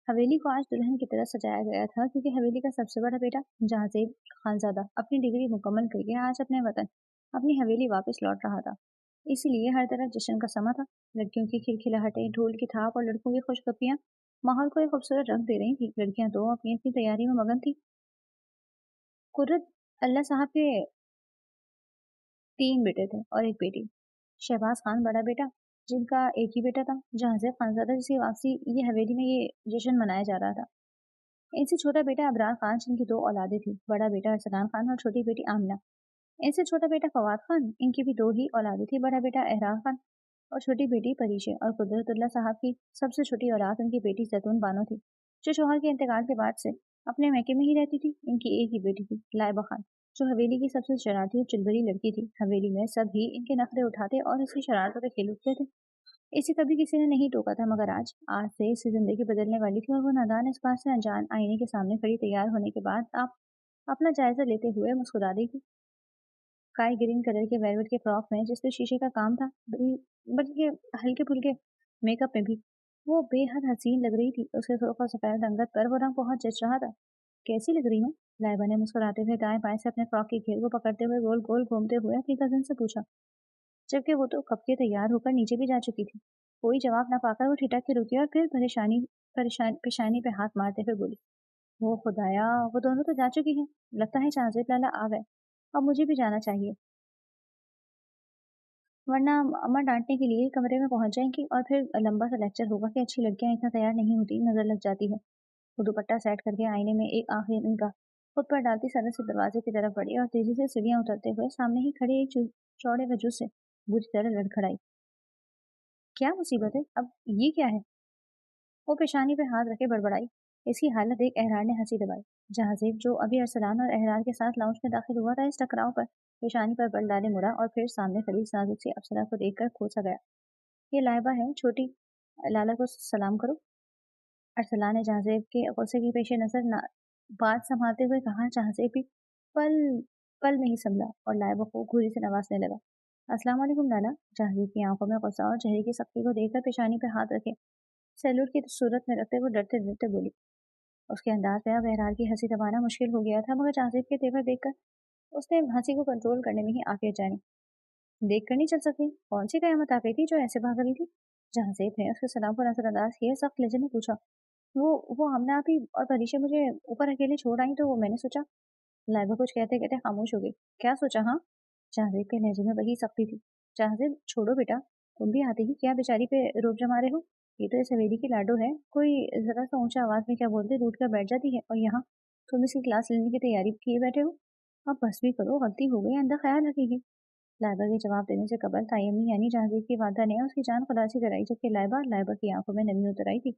حویلی کو آج دلہن کی طرح سجایا گیا تھا کیونکہ حویلی کا سب سے بڑا بیٹا جہازیب خانزادہ اپنی ڈگری مکمل کر کے آج اپنے وطن اپنی حویلی واپس لوٹ رہا تھا۔ اسی لیے ہر طرف جشن کا سما تھا۔ لڑکیوں کی کھلکھلاہٹیں، ڈھول کی تھاپ اور لڑکوں کی خوشگپیاں ماحول کو ایک خوبصورت رنگ دے رہی تھی۔ لڑکیاں تو اپنی اپنی تیاری میں مگن تھی۔ قرۃ اللہ صاحب کے 3 بیٹے تھے اور ایک بیٹی۔ شہباز خان بڑا بیٹا جن کا ایک ہی بیٹا تھا، جہازیب خانزادہ جس کی واپسی یہ حویلی میں یہ جشن منایا جا رہا تھا۔ ان سے چھوٹا بیٹا ابرار خان جن کی 2 اولادیں تھیں، بڑا بیٹا ارسلان خان اور چھوٹی بیٹی آمنہ۔ ان سے چھوٹا بیٹا فواد خان، ان کی بھی 2 ہی اولادیں تھیں، بڑا بیٹا احرار خان اور چھوٹی بیٹی پریشے۔ اور قدرت اللہ صاحب کی سب سے چھوٹی اولاد ان کی بیٹی زیتون بانو تھی، جو شوہر کے انتقال کے بعد سے اپنے میکے میں ہی رہتی تھی۔ ان کی ایک ہی بیٹی تھی لائبہ خان، جو حویلی کی سب سے شرارتی اور چلبری لڑکی تھی۔ حویلی میں سب ہی ان کے نخرے اٹھاتے اور اس کی شرارتوں پہ کھیل اٹھتے تھے۔ اسے کبھی کسی نے نہیں ٹوکا تھا، مگر آج سے اس کی زندگی بدلنے والی تھی اور وہ نادان اس بات سے انجان آئینے کے سامنے کھڑی تیار ہونے کے بعد آپ اپنا جائزہ لیتے ہوئے مسکرا دی تھی۔ اسکائی گرین کلر کے ویلوٹ کے فراک میں جس پہ شیشے کا کام تھا، بلکہ ہلکے پھلکے میک اپ میں بھی وہ بے حد حسین لگ رہی تھی۔ اس کے سرخ اور سفید رنگت پر وہ رنگ بہت جچ رہا تھا۔ کیسی لگ رہی ہوں؟ لائبہ نے مسکراتے ہوئے دائیں بائیں سے اپنے فراک کی گھیر کو پکڑتے ہوئے گول گول گھومتے ہوئے اپنی کزن سے پوچھا، جبکہ وہ تو کب کے تیار ہو کر نیچے بھی جا چکی تھی۔ کوئی جواب نہ پا کر وہ ٹھٹک کے رکی اور پھر پیشانی پہ ہاتھ مارتے ہوئے بولی، وہ خدایا، وہ دونوں تو جا چکی ہیں۔ لگتا ہے شہزیب لالا آ گئے، اب مجھے بھی جانا چاہیے، ورنہ اماں ڈانٹنے کے لیے کمرے میں پہنچ جائیں گی اور پھر لمبا سا لیکچر ہوگا کہ اچھی لڑکیاں اتنا تیار نہیں ہوتی، نظر لگ جاتی ہے۔ وہ دوپٹہ سیٹ کر کے آئینے میں ایک آخری نگاہ خود پر ڈالتی سرن سے دروازے کی طرف بڑھی اور تیزی سے سیڑھیاں اترتے ہوئے سامنے ہی کھڑے ایک چوڑے وجود سے بری طرح لڑکھڑائی۔ کیا مصیبت ہے؟ اب یہ کیا ہے؟ وہ پیشانی پہ ہاتھ رکھے بڑبڑائی۔ اس کی حالت دیکھ احرار نے ہنسی دبائی۔ جہازیب جو ابھی ارسلان اور احرار کے ساتھ لاؤنج میں داخل ہوا تھا، اس ٹکراؤ پر پیشانی پر بل ڈالے مڑا اور پھر سامنے کھڑی اس نازک سی افسرا کو دیکھ کر کھوسا گیا۔ یہ لائبہ ہے، چھوٹی لالا کو سلام کرو۔ ارسلان نے جہازیب کے غصے کی پیش نظر بات سنبھالتے ہوئے کہا۔ جہازیب بھی پل میں ہی سنبھلا اور لائبہ کو گھوری سے نوازنے لگا۔ السلام علیکم لالا۔ جہازیب کی آنکھوں میں غصہ اور چہرے کی سختی کو دیکھ کر پیشانی پہ ہاتھ رکھے سیلوٹ کی صورت میں رکھتے وہ ڈرتے ڈرتے بولی۔ اس کے انداز پہ اب احرار کی ہنسی دبانا مشکل ہو گیا تھا، مگر جہازیب کے تیور دیکھ کر اس نے ہنسی کو کنٹرول کرنے میں ہی عافیت جانی۔ دیکھ کر نہیں چل سکتی؟ کون سی قیامت آ گئی تھی جو ایسے بھاگ رہی تھی؟ جہازیب نے اس کے سلام کو نظر انداز کیے سخت لہجے میں پوچھا۔ وہ ہم نے آپ ہی اور پریشے مجھے اوپر اکیلے چھوڑ آئی تو میں نے سوچا۔ لائبہ کچھ کہتے کہتے خاموش ہو گئی۔ کیا سوچا؟ ہاں؟ جہازیب کے لہجے میں وہی سختی تھی۔ جہازیب چھوڑو بیٹا، تم بھی آتے ہی کیا بیچاری پہ روب جما رہے ہو؟ یہ تو اس حویلی کی لاڈو ہے، کوئی ذرا سا اونچا آواز میں کیا بولتے روٹ کر بیٹھ جاتی ہے، اور یہاں تم اس کی کلاس لینے کی تیاری کیے بیٹھے ہو۔ اب بس بھی کرو، غلطی ہو گئی، آئندہ خیال رکھے گی۔ لائبہ کے جواب دینے سے قبل تیمی یعنی جہازیب کی والدہ نے اس کی جان خلاصی کرائی، جبکہ لائبہ کی آنکھوں میں نمی اتر آئی تھی۔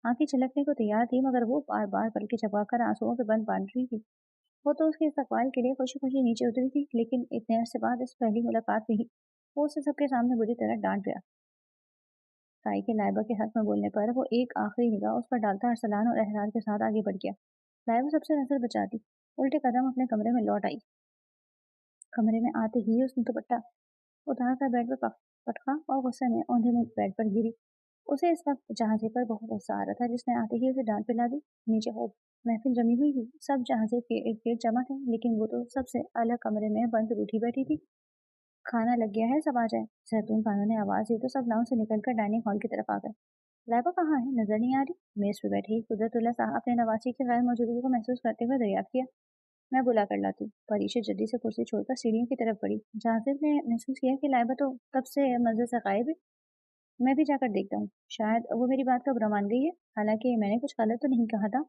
آنکھیں چھلکنے کو تیار تھی، مگر وہ بار بار پلکیں جھپکا کر آنسوؤں کے بند باندھ رہی تھی۔ وہ تو اس کے استقبال کے لیے خوشی خوشی نیچے اتری تھی، لیکن اتنے عرصے بعد اس پہلی ملاقات میں ہی وہ اسے سب کے سامنے بری طرح ڈانٹ گیا۔ تائی کے لائبہ کے حق میں بولنے پر وہ ایک آخری نگاہ اس پر ڈالتا ارسلان اور احرار کے ساتھ آگے بڑھ گیا۔ لائبہ سب سے نظر بچاتی الٹے قدم اپنے کمرے میں لوٹ آئی۔ کمرے میں آتے ہی اس نے دوپٹہ اتار کر بیڈ پر پٹکا اور غصے میں اوندھے منہ بیڈ پر گری۔ اسے اس وقت جہازیب پر بہت غصہ آ رہا تھا، جس نے آتے ہی اسے ڈانٹ پلا دی۔ نیچے خوب محفل جمی ہوئی تھی، سب جہازیب کے ارد گرد جمع تھے، لیکن وہ تو سب سے الگ کمرے میں بند روٹھی بیٹھی تھی۔ کھانا لگ گیا ہے، سب آ جائیں۔ زیتون بانو نے آواز دی تو سب لاؤنج سے نکل کر ڈائننگ ہال کی طرف آ گئے۔ لائبہ کہاں ہے؟ نظر نہیں آ رہی۔ میز پہ بیٹھی قدرت اللہ صاحب اپنے نواسی کی غیر موجودگی کو محسوس کرتے ہوئے دریافت کیا۔ میں بلا کر لاتی ہوں۔ پریشے جلدی سے کرسی چھوڑ کر سیڑھیوں کی طرف بڑھی۔ جہازیب نے محسوس کیا کہ لائبہ تو تب سے منزل سے غائب ہے۔ میں بھی جا کر دیکھتا ہوں، شاید وہ میری بات کا برا مان گئی ہے، حالانکہ میں نے کچھ غلط تو نہیں کہا تھا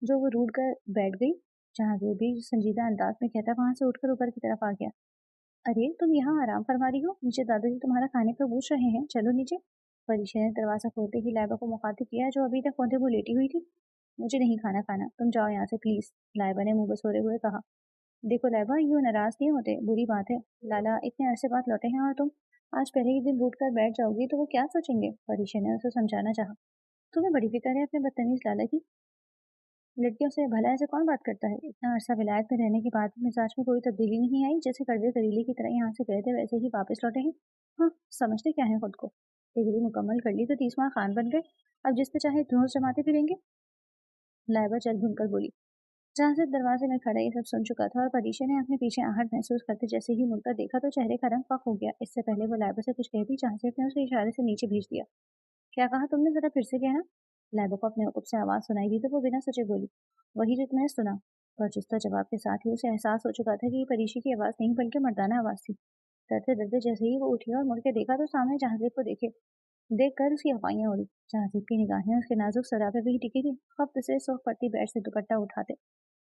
جو وہ روٹ کر بیٹھ گئی۔ جہازیب بھی سنجیدہ انداز میں کہتا وہاں سے اٹھ کر اوپر کی طرف آ گیا۔ ارے تم یہاں آرام فرما رہی ہو؟ نیچے دادا جی تمہارا کھانے کو پوچھ رہے ہیں، چلو نیچے۔ پریشے نے دروازہ کھولتے ہی لائبہ کو مخاطب کیا، جو ابھی تک اوندھے منہ لیٹی ہوئی تھی۔ مجھے نہیں کھانا، تم جاؤ یہاں سے پلیز، لائبہ نے منہ بسورے ہوئے کہا۔ دیکھو لائبہ، یوں ناراض نہیں ہوتے، بری بات ہے، لالا اتنے عرصے بعد لوٹے ہیں اور تم آج پہلے ہی دن روٹ کر بیٹھ جاؤ گی تو وہ کیا سوچیں گے؟ پریشے نے اسے سمجھانا چاہا۔ تمہیں بڑی فکر ہے اپنے بدتمیز لالا کی، لڑکیوں سے بھلا ایسے کون بات کرتا ہے؟ اتنا عرصہ ولایت میں رہنے کے بعد مزاج میں کوئی تبدیلی نہیں آئی؟ جیسے کڑوے کریلے کی طرح یہاں سے گئے تھے ویسے ہی واپس لوٹے ہیں۔ ہاں، سمجھتے کیا ہیں خود کو؟ ڈگری مکمل کر لی تو 30واں خان بن گئے، اب جس پہ چاہے دھونس جماتے پھریں گے۔ लाइबा चल भून कर बोली। जहाँ से दरवाजे में खड़ा ये सब सुन चुका था और परीक्षा ने अपने पीछे आहट महसूस करते जैसे ही मुड़कर देखा तो चेहरे का रंग पक हो गया। इससे पहले वो लाइबा से कुछ कहती जहाँ ने उसे इशारे से नीचे भेज दिया। क्या कहा तुमने, जरा फिर से कहना। लाइबा को अपने ऊपर से आवाज सुनाई दी तो वो बिना सोचे बोली, वही जो तुमने सुना। पर चुस्ता जवाब के साथ ही उसे एहसास हो चुका था कि ये परीक्षा की आवाज नहीं बल्कि मर्दाना आवाज थी। डरते डरते जैसे ही वो उठी और मुड़ के देखा तो सामने जहांगीर को देख कर उसकी हवाइयां उड़ी। जहांगीर की निगाहें उसके नाजुक सरा पे भी टिकी थी। खप्त से सुख पड़ती बेड से दुपट्टा उठाते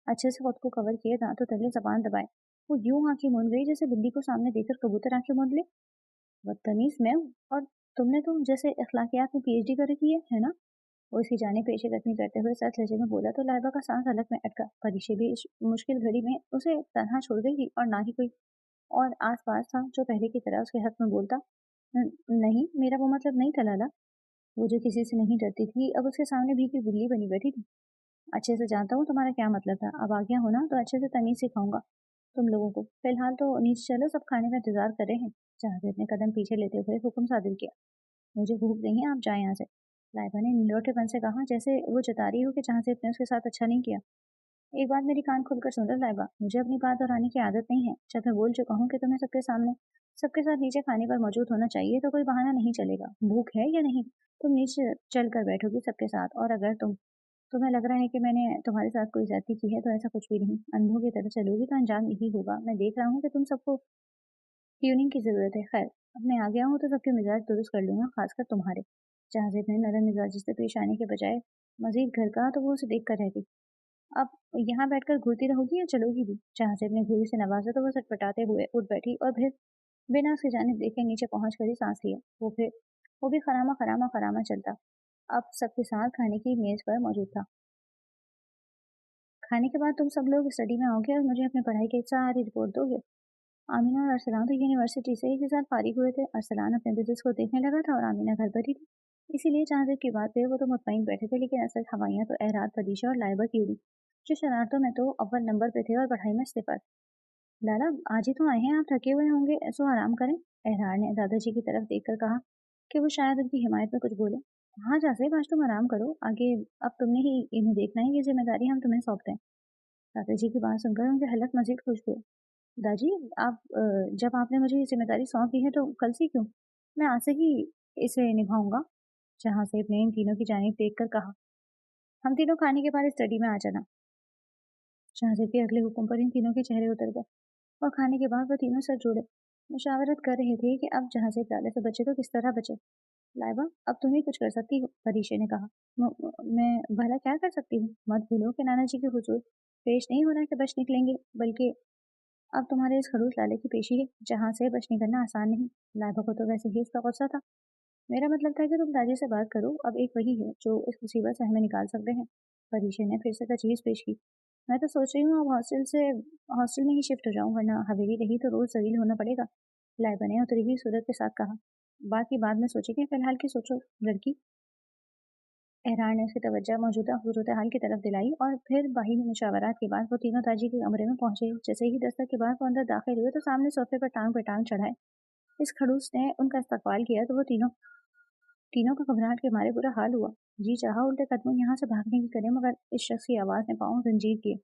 अच्छे से खुद को कवर किए दांतों तले जबान दबाए वो यूं आंखें मूंद गई जैसे बिल्ली को सामने देखकर कबूतर आंखें मूंद ले। बदतमीज मैं हूँ और तुमने तो जैसे अखलाकियात में पीएचडी कर रखी है ना। वो इसी जाने पेशे कदमी करते हुए सच लहजे में बोला तो लाइबा का सांस अलग में अटका। परीक्षा भी इस मुश्किल घड़ी में उसे तनहा छोड़ गई थी और ना ही कोई और आस पास था जो पहले की तरह उसके हक में बोलता। नहीं, मेरा वो मतलब नहीं था लाला। वो जो किसी से नहीं डरती थी अब उसके सामने भी की बिल्ली बनी बैठी थी। अच्छे से जानता हूँ तुम्हारा क्या मतलब था। अब आ गया हो ना तो अच्छे से तमीज सिखाऊंगा तुम लोगों को। फिलहाल तो नीचे चलो, सब खाने का इंतजार कर रहे हैं। जहांगीर ने कदम पीछे लेते हुए हुक्म सादिर किया। मुझे भूख नहीं है, आप जाए यहाँ से। लाइबा ने निलोटेपन से कहा जैसे वो जता रही हो कि जहांगीर ने उसके साथ अच्छा नहीं किया। एक बात मेरी कान खोलकर सुन लो लाइबा, मुझे अपनी बात दोहराने की आदत नहीं है। जब मैं बोल चुका हूँ कि तुम्हें सबके सामने सबके साथ नीचे खाने पर मौजूद होना चाहिए तो कोई बहाना नहीं चलेगा। भूख है या नहीं, तुम नीचे चल कर बैठोगी सबके साथ। और अगर तुम्हें लग रहा है कि मैंने तुम्हारे साथ कोई ज्यादती की है तो ऐसा कुछ भी नहीं। अंधों की तरह चलोगी तो अंजाम यही होगा। मैं देख रहा हूँ कि तुम सबको ट्यूनिंग की जरूरत है। खैर, अब मैं आ गया हूँ तो सबके मिजाज दुरुस्त कर लूंगा, खासकर तुम्हारे। जहाजिब ने नरम मिजाज से पेश आने के बजाय मजीद घर का तो वो उसे देख कर रह गई। अब यहाँ बैठकर घूरती रहोगी या चलोगी भी। जहाजिब ने घूरी से नवाजा तो वो सटपटाते हुए उठ बैठी और फिर बिना उसकी जानिब देखे नीचे पहुंच कर ही सांस लिया। वो भी खरामा खरामा खरामा चलता अब सबके साथ खाने की मेज पर मौजूद था। खाने के बाद तुम सब लोग स्टडी में आओगे और मुझे अपनी पढ़ाई की सारी रिपोर्ट दोगे। आमीना और अरसलान तो यूनिवर्सिटी से एक ही साथ फारिग हुए थे। अरसलान अपने बिजनेस को देखने लगा था और आमीना घर पर ही थी। इसीलिए जहां की बात पे वो तो मुतमईन बैठे थे, लेकिन असल हवाइयाँ तो एहरात, पदीशा और लाइबा की उड़ी, जो शरारतों में तो अव्वल नंबर पे थे और पढ़ाई में सिफर। लाला, आज ही तो आए हैं, आप थके हुए होंगे, ऐसो आराम करें। एहरार ने दादाजी की तरफ देखकर कहा कि वो शायद उनकी हिमायत में कुछ बोले। हाँ जासिब, आज तुम आराम करो, आगे अब तुमने ही इन्हें देखना है, ये जिम्मेदारी हम तुम्हें सौंपते हैं। दादाजी की बात सुनकर उनके हलक मजीद खुश हुए। दादी, आप जब आपने मुझे ये जिम्मेदारी सौंप दी है तो कल से क्यों, मैं आज से ही इसे निभाऊंगा। जहां से ने इन तीनों की जानिब देख कर कहा, हम तीनों खाने के बाद स्टडी में आ जाना। जहां के अगले हुक्म पर इन तीनों के चेहरे उतर गए और खाने के बाद वो तीनों सर जोड़े मुशावरत कर रहे थे कि अब जहां से डाले से बचे तो किस तरह बचे। लाइबा, अब तुम ही कुछ कर सकती हो, परीशे ने कहा। मैं भला क्या कर सकती हूँ। मत भूलो कि नाना जी के हुजूर पेश नहीं होना कि बच निकलेंगे, बल्कि अब तुम्हारे इस खड़ूस लाले की पेशी है, जहाँ से बच निकलना आसान नहीं। लाइबा को तो वैसे ही उसका गुस्सा था। मेरा मतलब था कि तुम दादी से बात करो, अब एक वही है जो इस मुसीबत से हमें निकाल सकते हैं। परीशा ने फिर से तजवीज़ पेश की। मैं तो सोच रही हूँ अब हॉस्टल में ही शिफ्ट हो जाऊँ, वरना हवेली रही तो रोज जलील होना पड़ेगा। लाइबा ने उतरी हुई सूरत के साथ कहा। बात की बाद में सोचेंगे, फिलहाल की सोचो लड़की। एहरान ने उसकी तवज्जो मौजूदा सूरत हाल की तरफ दिलाई और फिर बाहिमी मुशावरात के बाद वो तीनों ताजी के कमरे में पहुंचे। जैसे ही दस्तक के बाद वो अंदर दाखिल हुए तो सामने सोफे पर टांग पे टांग चढ़ाए इस खड़ूस ने उनका इस्तकबाल किया तो वो तीनों तीनों का घबराहट के मारे बुरा हाल हुआ। जी चाहा उल्टे कदमों यहाँ से भागने की करें, मगर इस शख्स की आवाज़ ने पाँव जंजीर किए।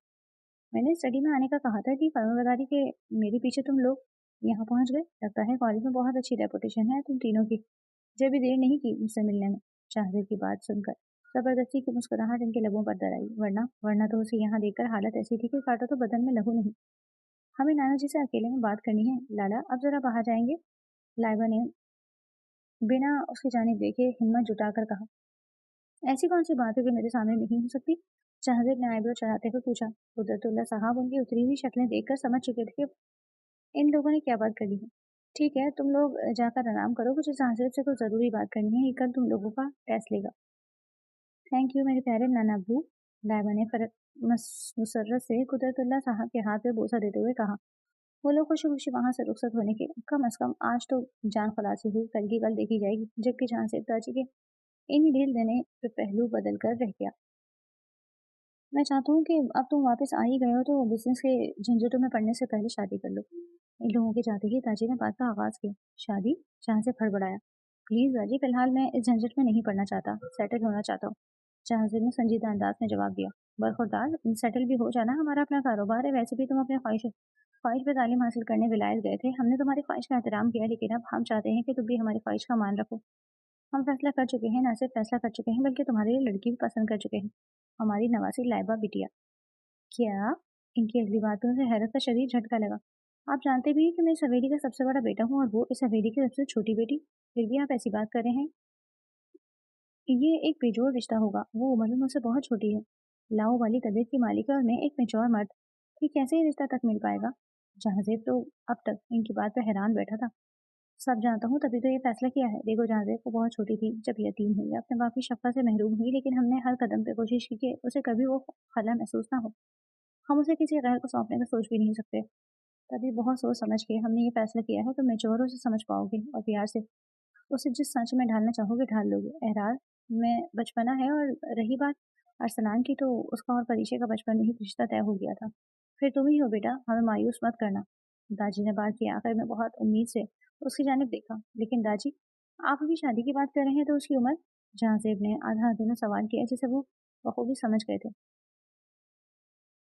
मैंने स्टडी में आने का कहा था कि फर्माबरदारी के मेरे पीछे तुम लोग यहाँ पहुंच गए। लगता है कॉलेज में बहुत अच्छी रेपुटेशन है तुम तीनों की। मुझे भी देर नहीं की मुझसे मिलने में। शाहजेब की बात सुनकर जबरदस्ती की मुस्कुराहट इनके लबों पर दर आई। वरना वरना तो उसे यहाँ देखकर हालत ऐसी थी कि काटा तो बदन में लहू नहीं। हमें नाना जी से अकेले में बात करनी है लाला, अब जरा बाहर जाएंगे। लाइबा ने बिना उसकी जानिब देखे हिम्मत जुटाकर कहा। ऐसी कौन सी बात है जो मेरे सामने नहीं हो सकती। शाहजेब ने आईब्रो चढ़ाते हुए पूछा। कुदरतुल्लाह साहब उनकी उतरी हुई शक्लें देखकर समझ चुके थे कि इन लोगों ने क्या बात कर ली है। ठीक है, तुम लोग जाकर आराम करो, मुझे शाहजेब से तो जरूरी बात करनी है, कल तुम लोगों का टेस्ट लेगा। थैंक यू मेरे प्यारे नाना अब्बू। लाइबा ने मुसर्रत से कुदरतुल्लाह साहब के हाथ पे बोसा देते हुए कहा। वो लोग खुशी खुशी वहां से रुखसत होने के कम अज कम आज तो जान खलासी हुई, कल की कल देखी जाएगी। जबकि जहां से दाची के इन ढील देने पे पहलू बदल कर रह गया। मैं चाहता हूँ कि अब तुम वापस आ ही गए हो तो बिजनेस के झंझटों में पड़ने से पहले शादी कर लो। इन लोगों के जाते ही दाजी ने बात का आगाज किया। शादी? जहां से फड़बड़ाया। प्लीज दाजी, फिलहाल मैं इस झंझट में नहीं पड़ना चाहता, सेटल होना चाहता हूँ। जहांगीर ने संजीदा अंदाज में जवाब दिया। बरखुरदार, सेटल भी हो जाना हमारा अपना कारोबार है। वैसे भी तुम अपने ख्वाहिश ख्वाहिश पे तालीम हासिल करने विलायत गए थे। हमने तुम्हारी ख्वाहिश का एहतराम किया, लेकिन अब हम चाहते हैं कि तुम भी हमारी ख्वाहिश का मान रखो। हम फैसला कर चुके हैं, ना सिर्फ फैसला कर चुके हैं बल्कि तुम्हारे लिए लड़की भी पसंद कर चुके हैं, हमारी नवासी लाइबा बिटिया। क्या? इनकी अगली बातों से हैरत का शदीद झटका लगा। आप जानते भी हैं कि मैं इस हवेली का सबसे बड़ा बेटा हूँ और वो इस हवेली की सबसे छोटी बेटी, फिर भी आप ऐसी बात कर रहे हैं? ये एक बेजोड़ रिश्ता होगा। वो उम्र में मुझसे बहुत छोटी है, लाओ वाली तबीयत की मालिक है, और मैं एक मेच्योर मर्द। फिर कैसे ये रिश्ता तक मिल पाएगा? जहांजेब तो अब तक इनकी बात पर हैरान बैठा था। सब जानता हूँ, तभी तो ये फैसला किया है। देखो, जहांजेब वो बहुत छोटी थी जब यतीम हुई, अपने बाप की शफ़क़त से महरूम हुई, लेकिन हमने हर कदम पे कोशिश की कि उसे कभी वो खला महसूस ना हो। हम उसे किसी गैर को सौंपने का सोच भी नहीं सकते। तभी बहुत सोच समझ के हमने ये फैसला किया है। तो मैच्योर से समझ पाओगे और प्यार से उसे जिस सांचे में ढालना चाहोगे ढाल लोगे। एहरार में बचपना है, और रही बात अरसलान की, तो उसका और परिचय का बचपन में ही रिश्ता तय हो गया था। फिर तुम ही हो बेटा, हमें मायूस मत करना। दादी ने बात की आखिर में बहुत उम्मीद से उसकी जानिब देखा। लेकिन दादी, आप अभी शादी की बात कर रहे हैं, तो उसकी उम्र? जहांजेब ने आधा अधूरा सवाल किया जिसे वो बखूबी समझ गए थे।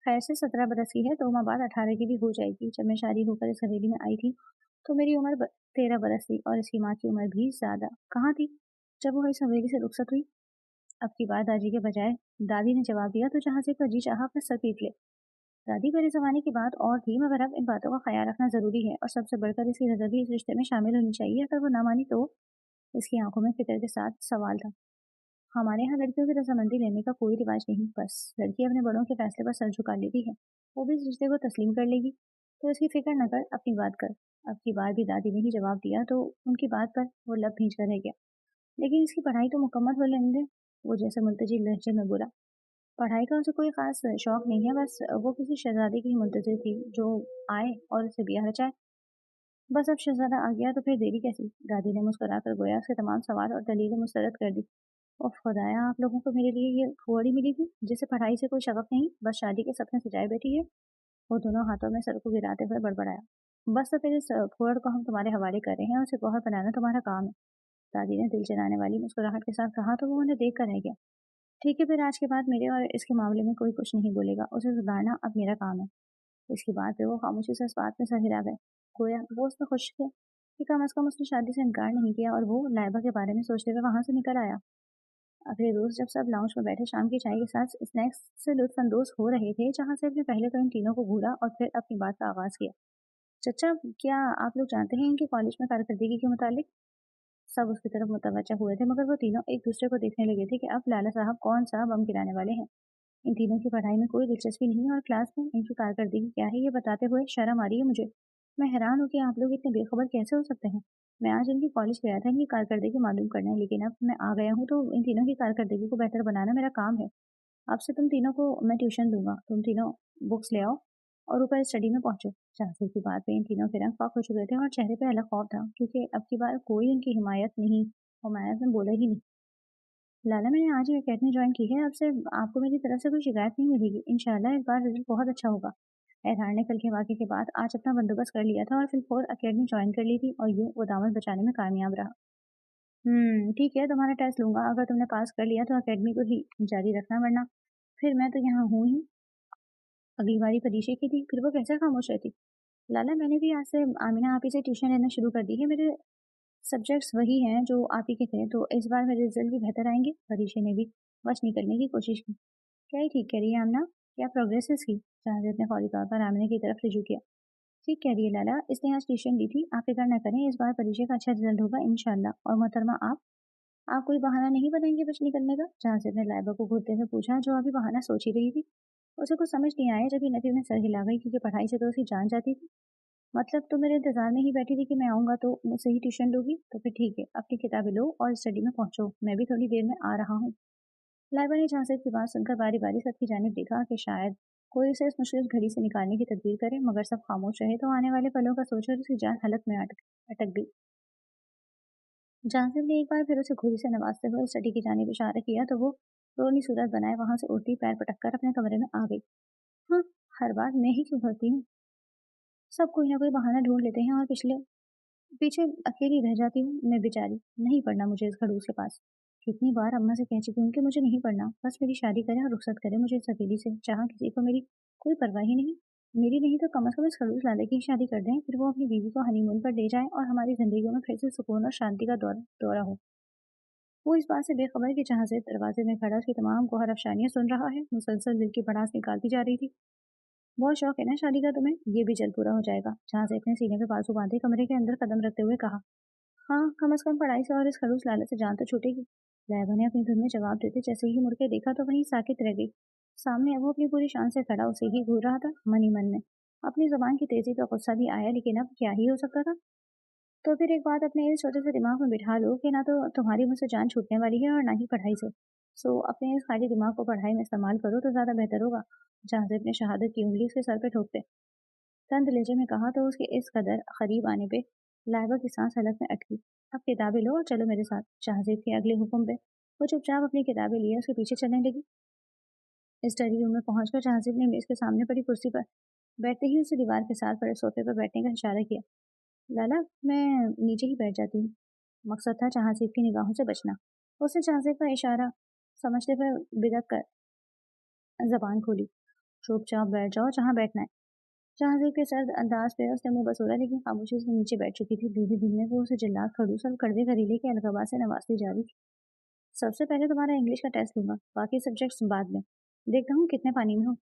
खैर से 17 बरस की है, तो माह बाद 18 की भी हो जाएगी। जब मैं शादी होकर इस हवेली में आई थी तो मेरी उम्र 13 बरस थी, और इसकी माँ की उम्र भी ज्यादा। कहाँ थी जब वो इस हवेली से रुखसत हुई? अब की बार दादी के बजाय दादी ने जवाब दिया, तो जहाँ से का जी चाहा अपना सर पीट ले। दादी, पहले जमाने की बात और थी, मगर अब इन बातों का ख्याल रखना जरूरी है, और सबसे बढ़कर इसकी रजा भी इस रिश्ते में शामिल होनी चाहिए। अगर वो ना मानी तो? इसकी आंखों में फिक्र के साथ सवाल था। हमारे यहाँ लड़कियों की रजामंदी लेने का कोई रिवाज नहीं, बस लड़की अपने बड़ों के फैसले पर सर झुका लेती है। वो भी इस रिश्ते को तस्लीम कर लेगी। तो इसकी फिक्र न कर, अपनी बात कर। अब की बार भी दादी ने ही जवाब दिया, तो उनकी बात पर वो लब भींच कर रह गया। लेकिन इसकी पढ़ाई तो मुकम्मल हो लेने दे, वो जैसे मुल्तजी लहजे में बोला। पढ़ाई का उसे कोई खास शौक नहीं है, बस वो किसी शहजादी की ही मुंतजिर थी जो आए और उसे ब्याह रचाए। बस अब शहजादा आ गया तो फिर देरी कैसी? दादी ने मुस्कुराकर गोया उसके तमाम सवाल और दलीलें मुस्तरद कर दी। ओह खुदाया, आप लोगों को मेरे लिए ये फुहड़ी मिली थी जिसे पढ़ाई से कोई शगफ नहीं, बस शादी के सपने सजाए बैठी है। वो दोनों हाथों में सर को गिराते हुए बड़बड़ाया। बस तो फिर इस फुहड़ को हम तुम्हारे हवाले कर रहे हैं, उसे गौहर बनाना तुम्हारा काम है। दादी ने दिल जलाने वाली मुस्कुराहट के साथ कहा, तो वो उन्हें देख कर रह गया। ठीक है, फिर आज के बाद मेरे और इसके मामले में कोई कुछ नहीं बोलेगा, उसे सुधारना अब मेरा काम है। इसकी बात पे वो खामोशी से इस बात में सर हिला गए। गोया वो उसमें खुश थे कि कम अज कम उसने शादी से इनकार नहीं किया, और वो लाइबा के बारे में सोचते हुए वहां से निकल आया। अगले रोज जब सब लाउंज में बैठे शाम की चाय के साथ स्नैक्स से लुत्फानंदोज हो रहे थे, जहां से अपने पहले तो इन तीनों को घूरा और फिर अपनी बात का आगाज किया। चचा, क्या आप लोग जानते हैं इनके कॉलेज में कारकर्दगी के मुतालिक? सब उसकी तरफ मुतवज्जा हुए थे, मगर वो तीनों एक दूसरे को देखने लगे थे कि अब लाला साहब कौन सा बम गिराने वाले हैं। इन तीनों की पढ़ाई में कोई दिलचस्पी नहीं, और क्लास में इनकी कारकर्दगी क्या है ये बताते हुए शर्म आ रही है मुझे। मैं हैरान हूँ कि आप लोग इतने बेखबर कैसे हो सकते हैं। मैं आज इनकी कॉलेज गया था इनकी कारकर्दगी मालूम करने, लेकिन अब मैं आ गया हूँ तो इन तीनों की कारकर्दगी को बेहतर बनाना मेरा काम है। अब से तुम तीनों को मैं ट्यूशन दूंगा। तुम तीनों बुक्स ले आओ और ऊपर स्टडी में पहुंचो। चांसर की बात पे इन तीनों के रंग फाक हो चुके थे और चेहरे पे अलग खौफ था, क्योंकि अब की बार कोई उनकी हिमायत में बोला ही नहीं। लाला, मैंने आज ही एकेडमी ज्वाइन की है, अब से आपको मेरी तरफ से कोई शिकायत नहीं मिलेगी। इंशाल्लाह इस बार रिजल्ट बहुत अच्छा होगा। एहरार ने कल के वाक़े के बाद आज अपना बंदोबस्त कर लिया था और फिर फोर एकेडमी ज्वाइन कर ली थी, और यूँ वो दामन बचाने में कामयाब रहा। ठीक है, तुम्हारा टेस्ट लूंगा। अगर तुमने पास कर लिया तो एकेडमी को ही जारी रखना, वरना फिर मैं तो यहाँ हूँ ही। अगली बारी परीक्षा की थी, फिर वो कैसे खामोश रहती? लाला, मैंने भी आज से आमिना आपी से ट्यूशन लेना शुरू कर दी है। मेरे सब्जेक्ट्स वही हैं जो आप ही के थे, तो इस बार मेरे रिजल्ट भी बेहतर आएंगे। परीक्षा ने भी वश निकलने की कोशिश की। क्या ही ठीक कह रही है आमना? क्या प्रोग्रेस है इसकी? जहांगीर ने फौरी तौर पर आमिना की तरफ रुजू किया। ठीक कह रही है लाला, इसने आज ट्यूशन ली थी। आप फिक्र न करें, इस बार परीक्षा का अच्छा रिजल्ट होगा इंशाल्लाह। और मोहतरमा आप कोई बहाना नहीं बताएंगे बच निकलने का? जहांगीर ने लाइबा को घूरते हुए पूछा, जो अभी बहाना सोच ही रही थी। उसे कुछ समझ नहीं आया, जब ही नफीर ने सर हिला गई, क्योंकि पढ़ाई से तो उसकी जान जाती थी। मतलब तुम मेरे इंतजार में ही बैठी थी कि मैं आऊंगा तो मुझसे ही ट्यूशन लोगी? तो फिर ठीक है, अपनी किताबें लो और स्टडी में पहुंचो, मैं भी थोड़ी देर में आ रहा हूँ। लाइबा ने झांसे की बात सुनकर बारी बारी सबकी जानिब देखा कि शायद कोई उसे इस मुश्किल घड़ी से निकालने की तदबीर करे, मगर सब खामोश रहे तो आने वाले पलों का सोचकर उसकी जान हलक में अटक गई। जानसिम ने एक बार फिर उसे घुरी से नवाजते हुए स्टडी की जानिब इशारा किया, तो वो रोनी सूरत बनाए वहां से उठती पैर पटक कर अपने कमरे में आ गई। हाँ, हर बार मैं ही क्यों भरती हूँ? सब कोई ना कोई बहाना ढूंढ लेते हैं और पिछले पीछे अकेली रह जाती हूँ मैं बेचारी। नहीं पढ़ना मुझे इस खड़ूस के पास। कितनी बार अम्मा से कह चुकी हूँ कि मुझे नहीं पढ़ना, बस मेरी शादी करें और रुखसत करें मुझे इस अकेली से, जहाँ किसी को मेरी कोई परवाह ही नहीं। मेरी नहीं तो कम से कम इस खड़ूस लाले की ही शादी कर दें, फिर वो अपनी बीवी को हनीमून पर ले जाए और हमारी जिंदगियों में फिर से सुकून और शांति का दौरा दौरा हो। वो इस बात से बेखबर कि जहाँ से दरवाजे में खड़ा उसकी तमाम कोहर अफसानियां सुन रहा है, मुसलसल दिल की भड़ास निकालती जा रही थी। बहुत शौक है ना शादी का तुम्हें, ये भी जल्द पूरा हो जाएगा। जहाँ से अपने सीने पे बाजू बांधे कमरे के अंदर कदम रखते हुए कहा। हाँ, कम से कम पढ़ाई से और इस खड़ूस लालच से जान तो छूटेगी। लहबा ने अपनी धुन में जवाब देते जैसे ही मुड़ के देखा तो वहीं साकित रह गई। सामने वो अपनी पूरी शान से खड़ा उसे ही घूर रहा था, मन ही मन में। अपनी जुबान की तेजी पर गुस्सा भी आया, लेकिन अब क्या ही हो सकता था। तो फिर एक बात अपने इस छोटे से दिमाग में बिठा लो कि ना तो तुम्हारी मुझसे जान छूटने वाली है और ना ही पढ़ाई से। सो अपने इस खाली दिमाग को पढ़ाई में इस्तेमाल करो तो ज़्यादा बेहतर होगा। जहाँ से अपने शहादत की उंगली उसके सर पे ठोकते तंद लेजे में कहा तो उसके इस कदर करीब आने पे लाइबा की सांस हलक में अटकी। अब किताबें लो और चलो मेरे साथ। शाहजेब के अगले हुक्म पे वो चुपचाप अपनी किताबें लिए उसके पीछे चलने लगी। स्टडी रूम में पहुंचकर शाहजेब ने मेज के सामने पड़ी कुर्सी पर बैठते ही उसे दीवार के साथ पड़े सोफे पर बैठने का इशारा किया। लाला, मैं नीचे ही बैठ जाती हूँ। मकसद था जहांजीब की निगाहों से बचना। उसने जहांजीब का इशारा समझते पर बिदक कर जबान खोली। चुपचाप बैठ जाओ जहाँ बैठना है। जहांजीब के सर्द अंदाज पे उसने मुंह बसोरा, लेकिन खामोशी से नीचे बैठ चुकी थी। धीरे धीरे वो उसे जिल्लात खड़ूस और कड़वे घरीले के अलगबा से नवाजती जा रही थी। सबसे पहले तुम्हारा इंग्लिश का टेस्ट लूंगा, बाकी सब्जेक्ट्स बाद में। देखता हूँ कितने पानी में हो।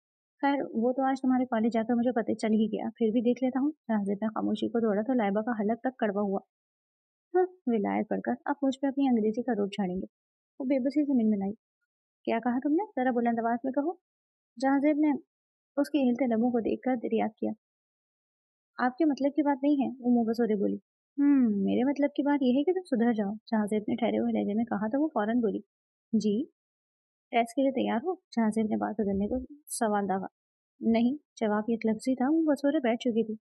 खैर वो तो आज तुम्हारे कॉलेज जाकर मुझे पता चल ही गया, फिर भी देख लेता हूँ। जहांजीब ने खामोशी को तोड़ा तो लाइबा का हलक तक कड़वा हुआ। हाँ, विलायत पढ़कर अब मुझ पे अपनी अंग्रेजी का रूप झाड़ेंगे। वो बेबसी से मिनमिनाई। क्या कहा तुमने, जरा बुलंद आवाज में कहो। जहांजेब ने उसके हिलते लबों को देखकर दरियाफ्त किया। आपके मतलब की बात नहीं है, वो मुंह बसोरे बोली। मेरे मतलब की बात यह है कि तुम सुधर जाओ। जहांजेब ने ठहरे हुए लहजे में कहा तो वो फौरन बोली। जी, टेस्ट के लिए तैयार हो। जहांजेब ने बात बदलने को सवाल दागा। नहीं, जवाब ये लफ्जी था। वो बसोरे बैठ चुकी थी।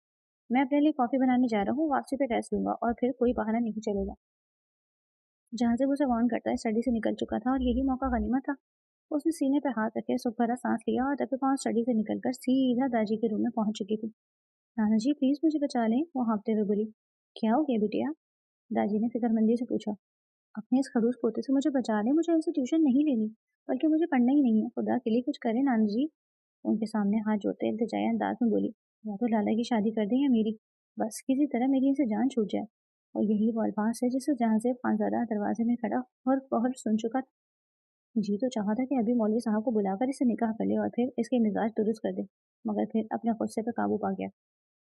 मैं अपने लिए कॉफी बनाने जा रहा हूँ, वापसी पे टेस्ट लूंगा और फिर कोई बहाना नहीं चलेगा। जहांजेब उसे वार्न करता स्टडी से निकल चुका था और यही मौका गनीमत था। उसने सीने पर हाथ रखे सुख भरा सांस लिया और दबे पांव स्टडी से निकलकर सीधा दादी के रूम में पहुंच चुकी थी। नाना जी प्लीज मुझे बचा लें, वो हाँफते हुए बोली। क्या हो गया बिटिया, दादी ने फिक्रमंदी से पूछा। अपने इस खड़ूस पोते से मुझे बचा लें, मुझे इनसे ट्यूशन नहीं लेनी, बल्कि मुझे पढ़ना ही नहीं है। खुदा के लिए कुछ करें नाना जी, उनके सामने हाथ जोड़ते इल्तिजाई अंदाज में बोली। या तो लाला की शादी कर दें या मेरी, बस किसी तरह मेरी इनसे जान छूट जाए। और यही वो अल्फाज है जिसे जहांजेब खानजादा दरवाजे में खड़ा और बहर सुन चुका था। जी तो चाहा था कि अभी मौलवी साहब को बुलाकर इसे निकाह कर ले और फिर इसके मिजाज दुरुस्त कर दे, मगर फिर अपने गुस्से पर काबू पा गया।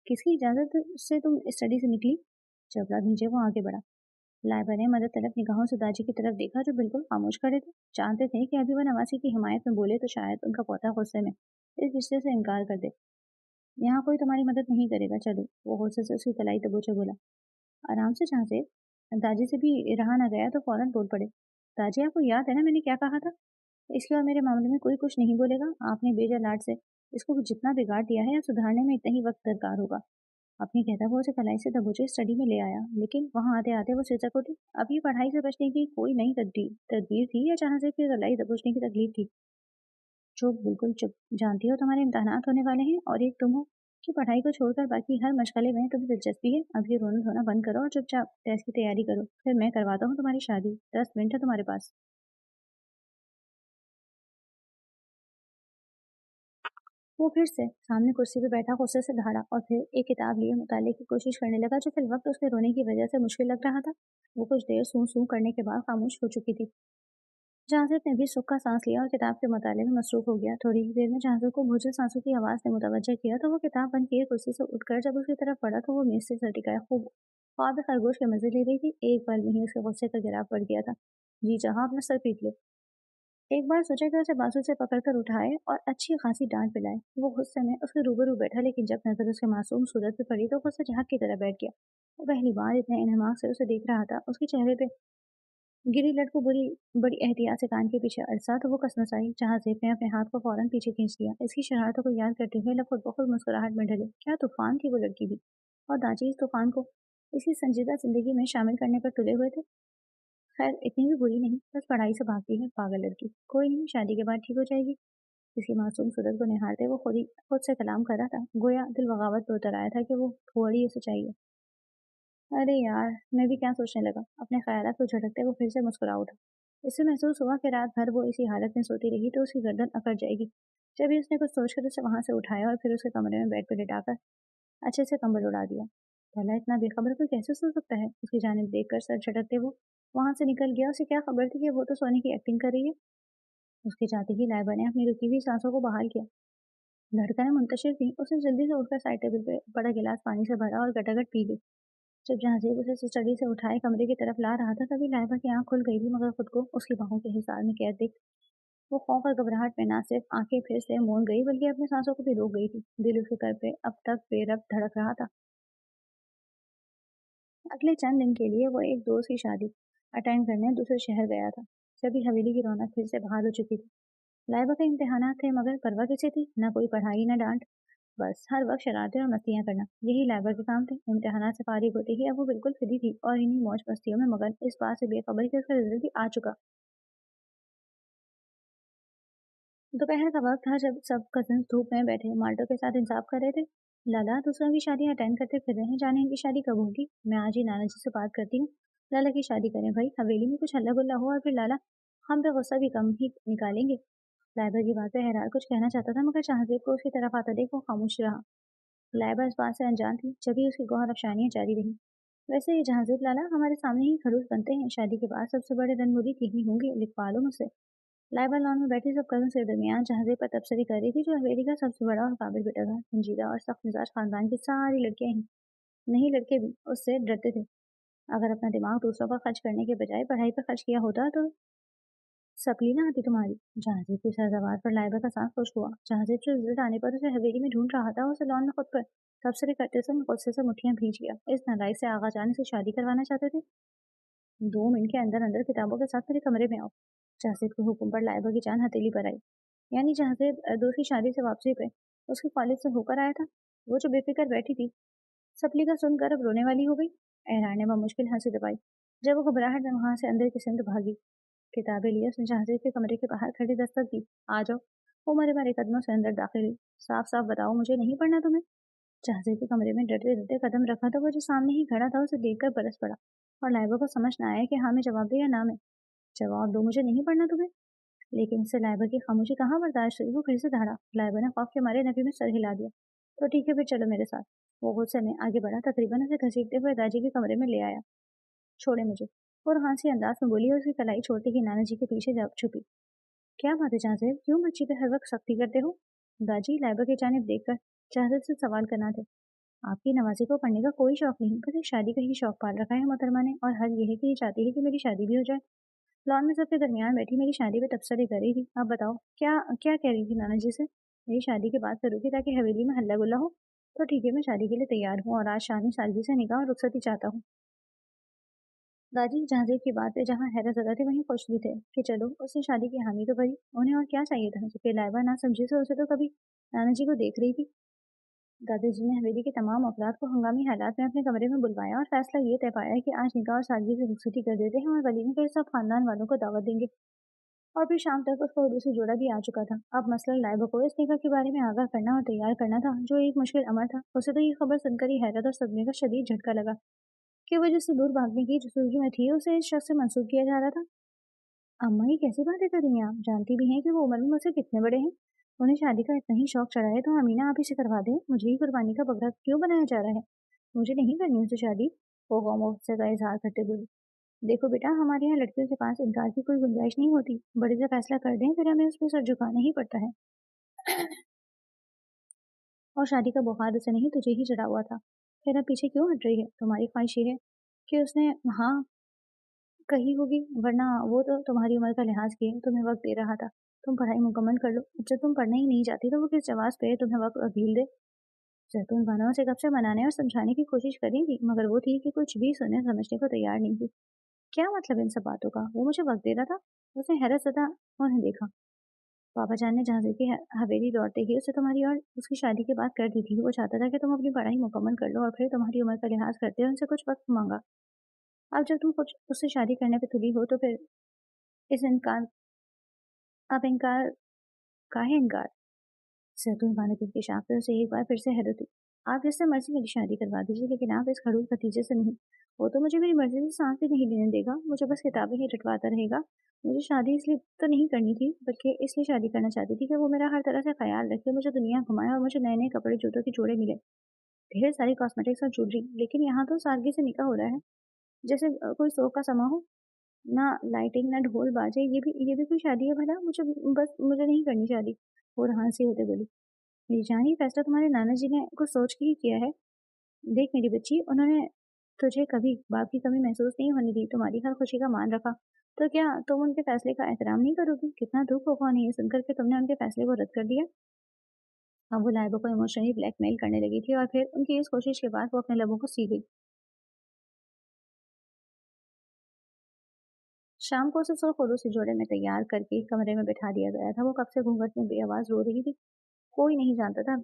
किसकी इजाजत से तुम स्टडी से निकली? जबरा नीचे वो आगे बढ़ा। लाइबा ने मदद तलब निगाहों से दाजी की तरफ देखा जो बिल्कुल खामोश खड़े थे। जानते थे कि अभी वह नवासी की हिमायत में बोले तो शायद उनका पोता गुस्से में इस रिश्ते से इनकार कर दे। यहाँ कोई तुम्हारी मदद नहीं करेगा, चलो, वो गुस्से से उसकी कलाई दबोचे बोला। आराम से झांसे। दादी से भी रहा ना गया तो फौरन बोल पड़े। दादी आपको याद है ना मैंने क्या कहा था? इसके और मेरे मामले में कोई कुछ नहीं बोलेगा। आपने बेजा लाड से इसको जितना बिगाड़ दिया है, अब सुधारने में इतना ही वक्त दरकार होगा। अपनी कहता वो उसे कलाई से दबोचे स्टडी में ले आया, लेकिन वहां आते आते वो सिसक उठी। अभी पढ़ाई से बचने की कोई नई तदबीर थी या जहां से फिर कलाई दबोचने की तकलीफ थी? चुप, बिल्कुल चुप। जानती हो तुम्हारे इम्तहानात होने वाले हैं और एक तुम हो कि पढ़ाई को छोड़कर बाकी हर मशगले में तुम्हें दिलचस्पी है। अब ये रोना धोना बंद करो और चुपचाप टेस्ट की तैयारी करो, फिर मैं करवाता हूँ तुम्हारी शादी। 10 मिनट है तुम्हारे पास। वो फिर से सामने कुर्सी पर बैठा गुस्से से दहाड़ा और फिर एक किताब लिए मुताले की कोशिश करने लगा जो फिर वक्त उसके रोने की वजह से मुश्किल लग रहा था। वो कुछ देर सूं सूं करने के बाद खामोश हो चुकी थी। जहाजिर ने भी सुख का सांस लिया और किताब के मुताले में मसरूफ हो गया। थोड़ी ही देर में जहाजिर को भूजल सांसों की आवाज ने मुतवज्जह किया तो वो किताब बंद किए कुर्सी से उठकर जब उसकी तरफ बढ़ा तो वो मेज से सर टिकाया खूब ख्वाब खरगोश के मजे ले रही थी। एक बार में ही उसके गुस्से का गिराव पड़ गया था। जी जहाँ अपना सर पीट ले। एक बार सोचा कि उसे बाजू से पकड़कर उठाए और अच्छी खासी डांट पिलाए। वो गुस्से में उसके रूबरू बैठा, लेकिन जब नजर उसके मासूम सूरत पे पड़ी तो गुस्से झाग की तरह बैठ गया। वो पहली बार इतने इनहमाक से उसे देख रहा था। उसके चेहरे पे गिरी लड़को बुरी बड़ी एहतियात से कान के पीछे अरसा तो वो कसमस आई। जहां जेब ने अपने हाथ को फौरन पीछे खींच लिया। इसकी शरारतों को याद करते हुए लफुट बहुत मुस्कुराहट में ढले। क्या तूफान थी वो लड़की भी, और दाजी इस तूफान को इसी संजीदा जिंदगी में शामिल करने पर तुले हुए थे। खैर इतनी भी बुरी नहीं, बस पढ़ाई से भागती है पागल लड़की। कोई नहीं, शादी के बाद ठीक हो जाएगी। इसकी मासूम सूरत को निहारते वो खुद से कलाम कर रहा था। गोया दिल बगावत पे उतर आया था कि वो थोड़ी उसे चाहिए। अरे यार, मैं भी क्या सोचने लगा। अपने ख्यालात को झटकते वो फिर से मुस्कुरा उठा। इससे महसूस हुआ कि रात भर वो इसी हालत में सोती रही तो उसकी गर्दन अकड़ जाएगी। जब भी उसने कुछ सोचकर उसे वहां से उठाया और फिर उसके कमरे में बेड पर लिटाकर अच्छे से कंबल उड़ा दिया। भला इतना बेखबर कोई कैसे सो सकता है? उसकी जानिब देखकर सर झटकते वो वहां से निकल गया। उसे क्या खबर थी कि वो तो सोने की एक्टिंग कर रही है। उसके जाते ही लाइबा ने अपनी रुकी हुई सांसों को बहाल किया। धड़कनें मुंतशिर थी। उसने जल्दी से उठकर साइड टेबल पे बड़ा गिलास पानी से भरा और गटागट पी ली। जब जहांजीब उसे स्टडी से उठाए कमरे की तरफ ला रहा था तभी लाइबा की आंख खुल गई थी, मगर खुद को उसकी बाहों के हिसार में कैद देख वो खौफ और घबराहट में ना सिर्फ आंखें फिर से मूंद गई बल्कि अपनी सांसों को भी रोक गई थी। दिल उसके कर पे अब तक बेरब धड़क रहा था। अगले चंद दिन के लिए वो एक दोस्त की शादी अटेंड करने दूसरे शहर गया था। सभी हवेली की रौनक फिर से बहाल हो चुकी थी। लाइबा के इम्तिहानात थे, मगर परवाह किसे थी? न कोई पढ़ाई न डांट, बस हर वक्त शरारतें और मस्तियां करना, यही लाइबा के काम थे। इम्तिहानात से फारिग होते ही अब वो बिल्कुल फ्री थी और इन्हीं मौज मस्तियों में मगन, इस बात से बेखबर कि उसका रिजल्ट भी आ चुका। दोपहर का वक्त था जब सब कजिन्स धूप में बैठे माल्टो के साथ इंसाफ कर रहे थे। लाला, दूसरों की शादी अटेंड करते फिर रहे हैं, जाने इनकी शादी कब होगी। मैं आज ही नाना जी से बात करती हूँ, लाला की शादी करें भाई, हवेली में कुछ हल्ला गुल्ला हो और फिर लाला हम पे गुस्सा भी कम ही निकालेंगे। लाइबा की बात पे हैरान कुछ कहना चाहता था, मगर शाहजेब को उसकी तरफ आता देख वो खामोश रहा। लाइबा इस बात से अनजान थी, जब उसकी गौहर अफसानियां जारी रही। वैसे ये जहाजिब लाला, हमारे सामने ही खड़ूस बनते हैं, शादी के बाद सबसे बड़े रन मुरीद यही होंगे, लिखवा लो मुझसे। लाइबा लॉन में बैठी सब कजन के दरमियान जहाजे पर तबसरी कर रही थी, जो हवेली का सबसे बड़ा और काबिल बेटा था। संजीदा और सख्त मिजाज खानदान की सारी लड़कियां ही नहीं, लड़के भी उससे डरते थे। अगर अपना दिमाग दूसरों पर खर्च करने के बजाय पढ़ाई पर खर्च किया होता तो सकली ना आती तुम्हारी। जहाजिब की सरजबार पर लाइबा का सांस खुश्क हुआ। जहाजिब से रिजल्ट आने पर उसे हवेली में ढूंढ रहा था, उसे लॉन में खुद पर तबसरे करते समय गुस्से से मुठ्ठियां भींच गया। इस नालायक से आगा जान से शादी करवाना चाहते थे। 2 मिनट के अंदर अंदर किताबों के साथ मेरे कमरे में आओ। जहाजिब के हुक्म पर लाइबा की जान हथेली पर आई। यानी जहाजिब दोस्त की शादी से वापसी पे उसके कॉलेज से होकर आया था। वो जो बेफिक्र बैठी थी, सपली का सुनकर अब रोने वाली हो गई। एहरान ने मुश्किल हंसी दबाई जब वो घबराहट में वहां से अंदर की सिमत भागी। किताबें लिए उसने जहाजिब के कमरे के बाहर खड़ी दस्तक दी। आ जाओ। वो मरे मरे कदमों से अंदर दाखिल हुई। साफ साफ बताओ, मुझे नहीं पढ़ना तुम्हें। जहाजिब के कमरे में डरते डरते कदम रखा तो वो जो सामने ही खड़ा था उसे देखकर बरस पड़ा। और लाइबा को समझ न आया कि हाँ में जवाब दे या ना में। जवाब दो, मुझे नहीं पढ़ना तुम्हें। लेकिन इससे लाइबा की खामोशी कहाँ बर्दाश्त हुई। वो फिर से दहाड़ा। लाइबा ने खौफ के मारे नफी में सर हिला दिया। तो ठीक है, फिर चलो मेरे साथ। वो गुस्से में आगे बढ़ा, तकरीबन उसे घसीटते हुए दादी के कमरे में ले आया। छोड़े मुझे, और हाँसी अंदाज में बोली और उसकी कलाई छोड़ते ही नाना जी के पीछे जा छुपी। क्या बात है जाजिब, क्यों बच्ची पे हर वक्त सख्ती करते हो? दादी लाइबा की जानिब देखकर जाजिब से सवाल करना थे। आपकी नवाजी को पढ़ने का कोई शौक नहीं, बस एक शादी का ही शौक पाल रखा है मोहतरमा ने, और हल ये है कि ये चाहती है कि मेरी शादी भी हो जाए। लॉन में सबके दरमियान बैठी मेरी शादी पे तबसरे कर रही थी। आप बताओ क्या क्या कह रही थी नाना जी से? मेरी शादी की बात करूँगी ताकि हवेली में हल्ला गुल्ला हो। तो ठीक है, मैं शादी के लिए तैयार हूँ और आज शामी सादगी से निकाह और रुखसती चाहता हूँ। दादी जहाजीब की बात पे जहाँ हैरत ज़दा थे वहीं खुश भी थे कि चलो उसने शादी की हामी तो भरी। उन्हें और क्या चाहिए था, जबकि लाइबा ना समझी से उसे तो कभी नाना जी को देख रही थी। दादाजी ने हवेली के तमाम अफराद को हंगामी हालात में अपने कमरे में बुलवाया और फैसला ये तय पाया कि आज निकाह और सादगी से रुखसती कर देते हैं और वलीमे पर सब खानदान वालों को दावत देंगे। और फिर शाम तक उसका दूसरी जोड़ा भी आ चुका था। अब मसला लाइबा को इस निकाह के बारे में आगाह करना और तैयार करना था, जो एक मुश्किल अमर था। उसे तो ये खबर सुनकर ही हैरत और सदमे का शदीद झटका लगा कि वो जिससे दूर भागने की जस्तजू में थी उसे इस शख्स से मंसूब किया जा रहा था। अम्मा ये कैसी बातें कर रही हैं आप? जानती भी हैं कि वो उम्र में मुझसे कितने बड़े हैं। उन्हें शादी का इतना ही शौक चढ़ा है तो अमीना आप इसे करवा दें। मुझे ही कुर्बानी का बकरा क्यों बनाया जा रहा है? मुझे नहीं करनी उनसे शादी। वो गौमोहब्बत का इजहार करते बोली। देखो बेटा, हमारे यहाँ लड़कियों के पास इनकार की कोई गुंजाइश नहीं होती। बड़े से फैसला कर दें फिर हमें उस पर सर झुकाना ही पड़ता है। और शादी का बुखार उसे नहीं तुझे ही चढ़ा हुआ था। फिर अब पीछे क्यों हट रही है? तुम्हारी ख्वाहिश ये है कि उसने हाँ कही होगी, वरना वो तो तुम्हारी उम्र का लिहाज किए तुम्हें वक्त दे रहा था। तुम पढ़ाई मुकम्मल कर लो। जब तुम पढ़ना ही नहीं चाहती तो वो किस जवाब पे तुम्हें वक्त ढील दे। जैतून बानो से कब से मनाने और समझाने की कोशिश करी थी, मगर वो थी कि कुछ भी सुनने समझने को तैयार नहीं थी। क्या मतलब इन सब बातों का? वो मुझे वक्त दे रहा था। उसने हैरत ज़दा उन्हें देखा। पापा जान ने जहाज़े की हवेली लौटते ही उसे तुम्हारी और उसकी शादी की बात कर दी थी। वो चाहता था कि तुम अपनी पढ़ाई मुकम्मल कर लो और फिर तुम्हारी उम्र का लिहाज करते हुए उनसे कुछ वक्त मांगा। अब जब तुम कुछ उससे शादी करने पे तुली हो तो फिर इस इनकार अब इनकार काहे इनकार? जैतून बानो के इंकशाफ से उसे एक बार फिर से हैरत हुई। आप जिससे मर्जी मेरी शादी करवा दीजिए, लेकिन आप इस खड़ूस भतीजे से नहीं। वो तो मुझे मेरी मर्ज़ी से साँस भी नहीं लेने देगा, मुझे बस किताबें ही रटवाता रहेगा। मुझे शादी इसलिए तो नहीं करनी थी, बल्कि इसलिए शादी करना चाहती थी कि वो मेरा हर तरह से ख़्याल रखे, मुझे दुनिया घुमाए और मुझे नए-नए कपड़े, जूतों के जोड़े मिले, ढेर सारी कॉस्मेटिक्स और ज्वेलरी। लेकिन यहाँ तो सादगी से निकाह हो रहा है, जैसे कोई शौक का समा हो। ना लाइटिंग, ना ढोल बाजे, ये भी कोई शादी है भला? मुझे नहीं करनी शादी। वो हँसी होते बोली, मेरी जान ये फैसला तुम्हारे नाना जी ने कुछ सोच के ही किया है। देख मेरी बच्ची, उन्होंने तुझे कभी बाप की कमी महसूस नहीं होने दी, तुम्हारी हर खुशी का मान रखा। तो क्या तुम उनके फैसले का एहतराम नहीं करोगी? कितना दुःख होगा उन्हें ये सुनकर के तुमने उनके फैसले को रद्द कर दिया। अब वो लाइबा को इमोशनली ब्लैकमेल करने लगी थी और फिर उनकी इस कोशिश के बाद वो अपने लबों को सी गई। शाम को उसे सुर्ख से जोड़े में तैयार करके कमरे में बिठा दिया गया था। वो कब से घूंघट में बेआवाज रो रही थी, कोई नहीं जानता था।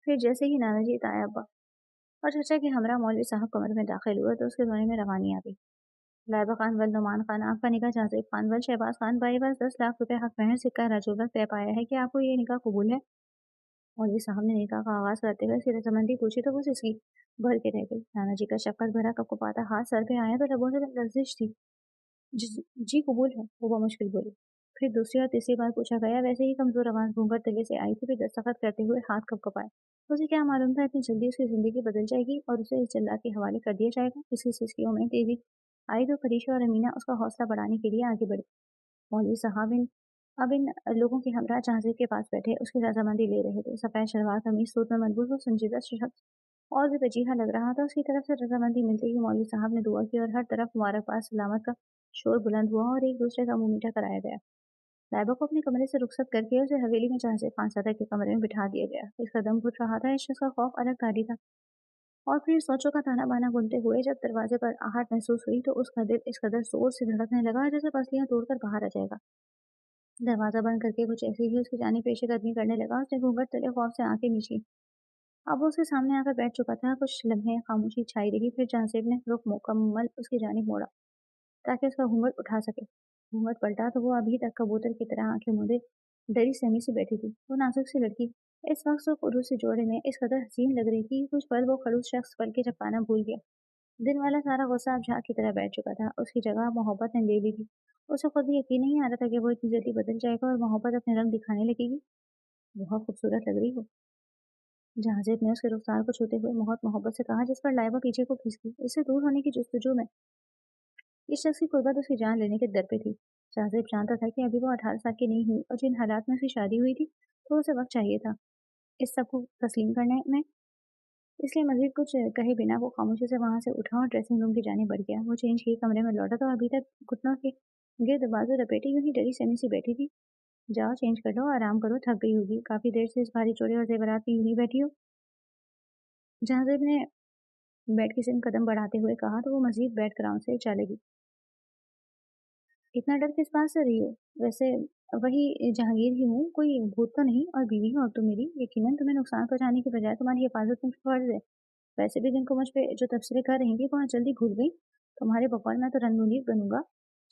फिर जैसे ही नाना जी, ताया अब्बा और चाचा के हमरा मौलवी साहब कमरे में दाखिल हुए तो उसके रोने में रवानी आ गई। लाइबा खान वल, नुमान खान, आपका निकाह जाजिब खान वल, शहबाज खान भाई बस 10 लाख रुपए हक महर सिक्का राजूबत तय पाया है कि आपको ये निकाह कबूल है। मौलवी साहब ने निकाह का आगाज करते हुए उसकी रजामंदी पूछी तो वो सिसकी भर के रह गई। नाना जी का शफकत भरा कपकपाता हाथ सर पे आया तो लबों से लर्जिश थी। जी, जी कबूल है, वो बमुश्किल बोली। फिर दूसरी और तीसरी बार पूछा गया, वैसे ही कमजोर आवाज घूंघट तले से आई थी। फिर दस्तखत करते हुए हाथ कपकपाए। उसे क्या मालूम था इतनी जल्दी उसकी जिंदगी बदल जाएगी और उसे इस जल्लाद के हवाले कर दिया जाएगा। इसकी सिसकियों में तेजी आई तो फरीशा और अमीना उसका हौसला बढ़ाने के लिए आगे बढ़े। मौलवी साहब अब इन लोगों के हमरा जहाजिर के पास बैठे उसकी रजामंदी ले रहे थे। सफेद शलवार कमीज सूट में मजबूत और संजीदा शख्स और भी वजीहा लग रहा था। उसकी तरफ से रजामंदी मिलते ही मौलवी साहब ने दुआ की और हर तरफ मुबारकबाद सलामत का शोर बुलंद हुआ और एक दूसरे का मुंह मीठा कराया गया। लाइबा को अपने कमरे से रुखसत करके उसे हवेली में जहां से खानसादा के कमरे में बिठा दिया गया। इसका दम घुट रहा था, इस शख्स का खौफ अलग तारी था। और फिर सोचों का ताना बाना बुनते हुए जब दरवाजे पर आहट महसूस हुई तो उसका दिल इस कदर जोर से धड़कने लगा जैसे पसलियां तोड़कर बाहर आ जाएगा। दरवाजा बंद करके कुछ ऐसे ही उसकी जानी पेशी कदमी करने लगा। उसने घूंघट तले खौफ से आंखें मीची। अब वो उसके सामने आकर बैठ चुका था। कुछ लम्हे खामोशी छाई रही। फिर जांसेब ने रुख मुकम्मल उसकी जानिब मोड़ा ताकि उसका घूंघट उठा सके। घूंघट पलटा तो वो अभी तक कबूतर की तरह आंखें मूंदे डरी सहमी सी बैठी थी। वो नाजुक सी लड़की इस वक्त वो पुरुष से जोड़े में इस कदर हसीन लग रही थी कि कुछ पल वो खड़ूस शख्स पल के झपकाना भूल गया। दिन वाला सारा गुस्सा अब झाग की तरह बैठ चुका था। उसकी जगह मोहब्बत ने ले ली थी। उसे खुद भी यकीन नहीं आ रहा था कि वो इतनी जल्दी बदल जाएगा और मोहब्बत अपने रंग दिखाने लगेगी। बहुत खूबसूरत लग रही हो, जहाजिब ने उसके रुखसार को छूते हुए बहुत मोहब्बत से कहा, जिस पर लाइबा पीछे को खिसकी। इससे दूर होने की जुस्तजू में इस शख्स की कुर्बत उसकी जान लेने के दर पे थी। जहाजिब जानता था कि अभी वो 18 साल की नहीं हुई और जिन हालात में उसकी शादी हुई थी तो उसे वक्त चाहिए था इस सब को तस्लीम करने में। इसलिए मजीद कुछ कहे बिना वो खामोशी से वहां से उठा और ड्रेसिंग रूम की जाने बढ़ गया। वो चेंज किए कमरे में लौटा तो अभी तक घुटनों के गिर्द बाजू लपेटे यूं ही डरी सहमी सी बैठी थी। जाओ चेंज कर लो, आराम करो, थक गई होगी, काफी देर से इस भारी चोरे और जेवरात में यूं ही बैठी हो। जहाजिब ने बेड की सिम कदम बढ़ाते हुए कहा तो वो मजीद बेड ग्राउंड से चलेगी। इतना डर किस बात से रही हो? वैसे वही जहांगीर ही हूँ, कोई भूत तो नहीं, और बीवी हो अब तुम मेरी। यकीनन तुम्हें नुकसान पहुंचाने के बजाय तुम्हारी हिफाजत मुझ पर फर्ज है। वैसे भी जिनको मुझ पे जो तबसरे कर रही थी वहाँ जल्दी भूल गई। तुम्हारे बकौल मैं तो रनमुनीर बनूंगा।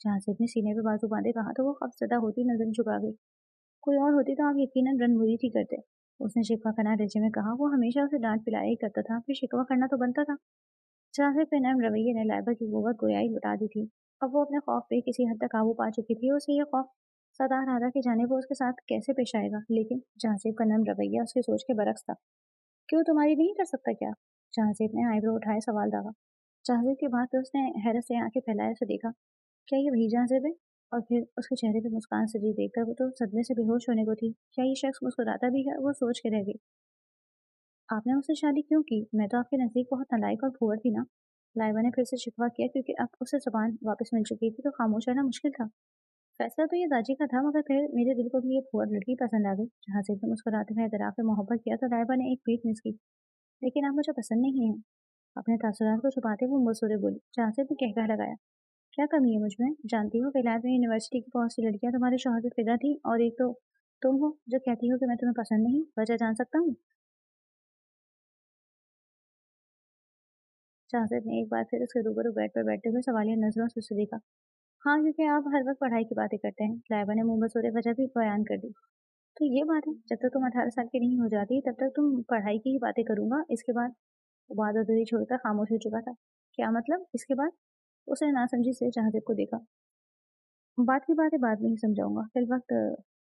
जहाँ से अपने सीने पे बाजू बांधे कहा तो वो खौफजदा होती नजर झुका गई। कोई और होती तो आप यकीनन रनमुनीर ही करते। उसने शिकवा करना लहजे में कहा। वो हमेशा उसे डांट पिलाया ही करता था, फिर शिकवा करना तो बनता था। चाहे पे नर्म रवैये ने लाइबा की कुव्वत गोयाई लुटा दी थी। अब वो अपने खौफ पे किसी हद तक काबू पा चुकी थी। उसे ये खौफ सदा रहा था कि जाने वो उसके साथ कैसे पेश आएगा। लेकिन जहांसेब का नर्म रवैया उसकी सोच के बरक्स था। क्यों, तुम्हारी नहीं कर सकता क्या? जहांसेब ने आईब्रो उठाए सवाल दागा। जहांसेब की बात पे उसने हैरत से आंखें फैलाए उसे देखा। क्या ये वही जहांसेब है? और फिर उसके चेहरे पे मुस्कान सजी देखकर वो तो सदमे से बेहोश होने को थी। क्या ये शख्स मुस्कुराता भी है? वो सोच के रह गई। आपने मुझसे शादी क्यों की? मैं तो आपके नज़दीक बहुत नालायक और फूहड़ थी ना। लाइबा ने फिर से शिकवा किया क्योंकि अब उसे जुबान वापस मिल चुकी थी तो खामोश रहना मुश्किल था। फैसला तो ये दाजी का था, मगर फिर मेरे दिल को भी ये फूहड़ लड़की पसंद आ गई। जहाँ से भी मुस्कुराते हुए इतराफ़ में मोहब्बत किया तो लाइबा ने एक पीठ मिस की। लेकिन आप मुझे पसंद नहीं है। अपने तासुरात को छुपाते हुए मुंह बोली। जहाँ से भी कहकर लगाया, क्या कमी है मुझ में? जानती हो विलायत में यूनिवर्सिटी की बहुत सी लड़कियां तुम्हारे शौहर पे फिदा थी और एक तो तुम हो जो कहती हो कि मैं तुम्हें पसंद नहीं। वजह जान सकता हूँ? शहज़ाद ने एक बार फिर उसके रूबरू बेड पर बैठते हुए सवालिया नजरों से उसे देखा। हाँ, क्योंकि आप हर वक्त पढ़ाई की बातें करते हैं। लाइबा ने मुंह बसोरे वजह भी बयान कर दी। तो ये बात है, जब तक तुम 18 साल की नहीं हो जाती तब तक तुम पढ़ाई की ही बातें करूंगा। इसके बाद वो बात अधूरी छोड़कर खामोश हो चुका था। क्या मतलब? इसके बाद? उसने नासमझी से जहाजिब को देखा। बात की बात है, बाद में ही समझाऊंगा, फिल वक्त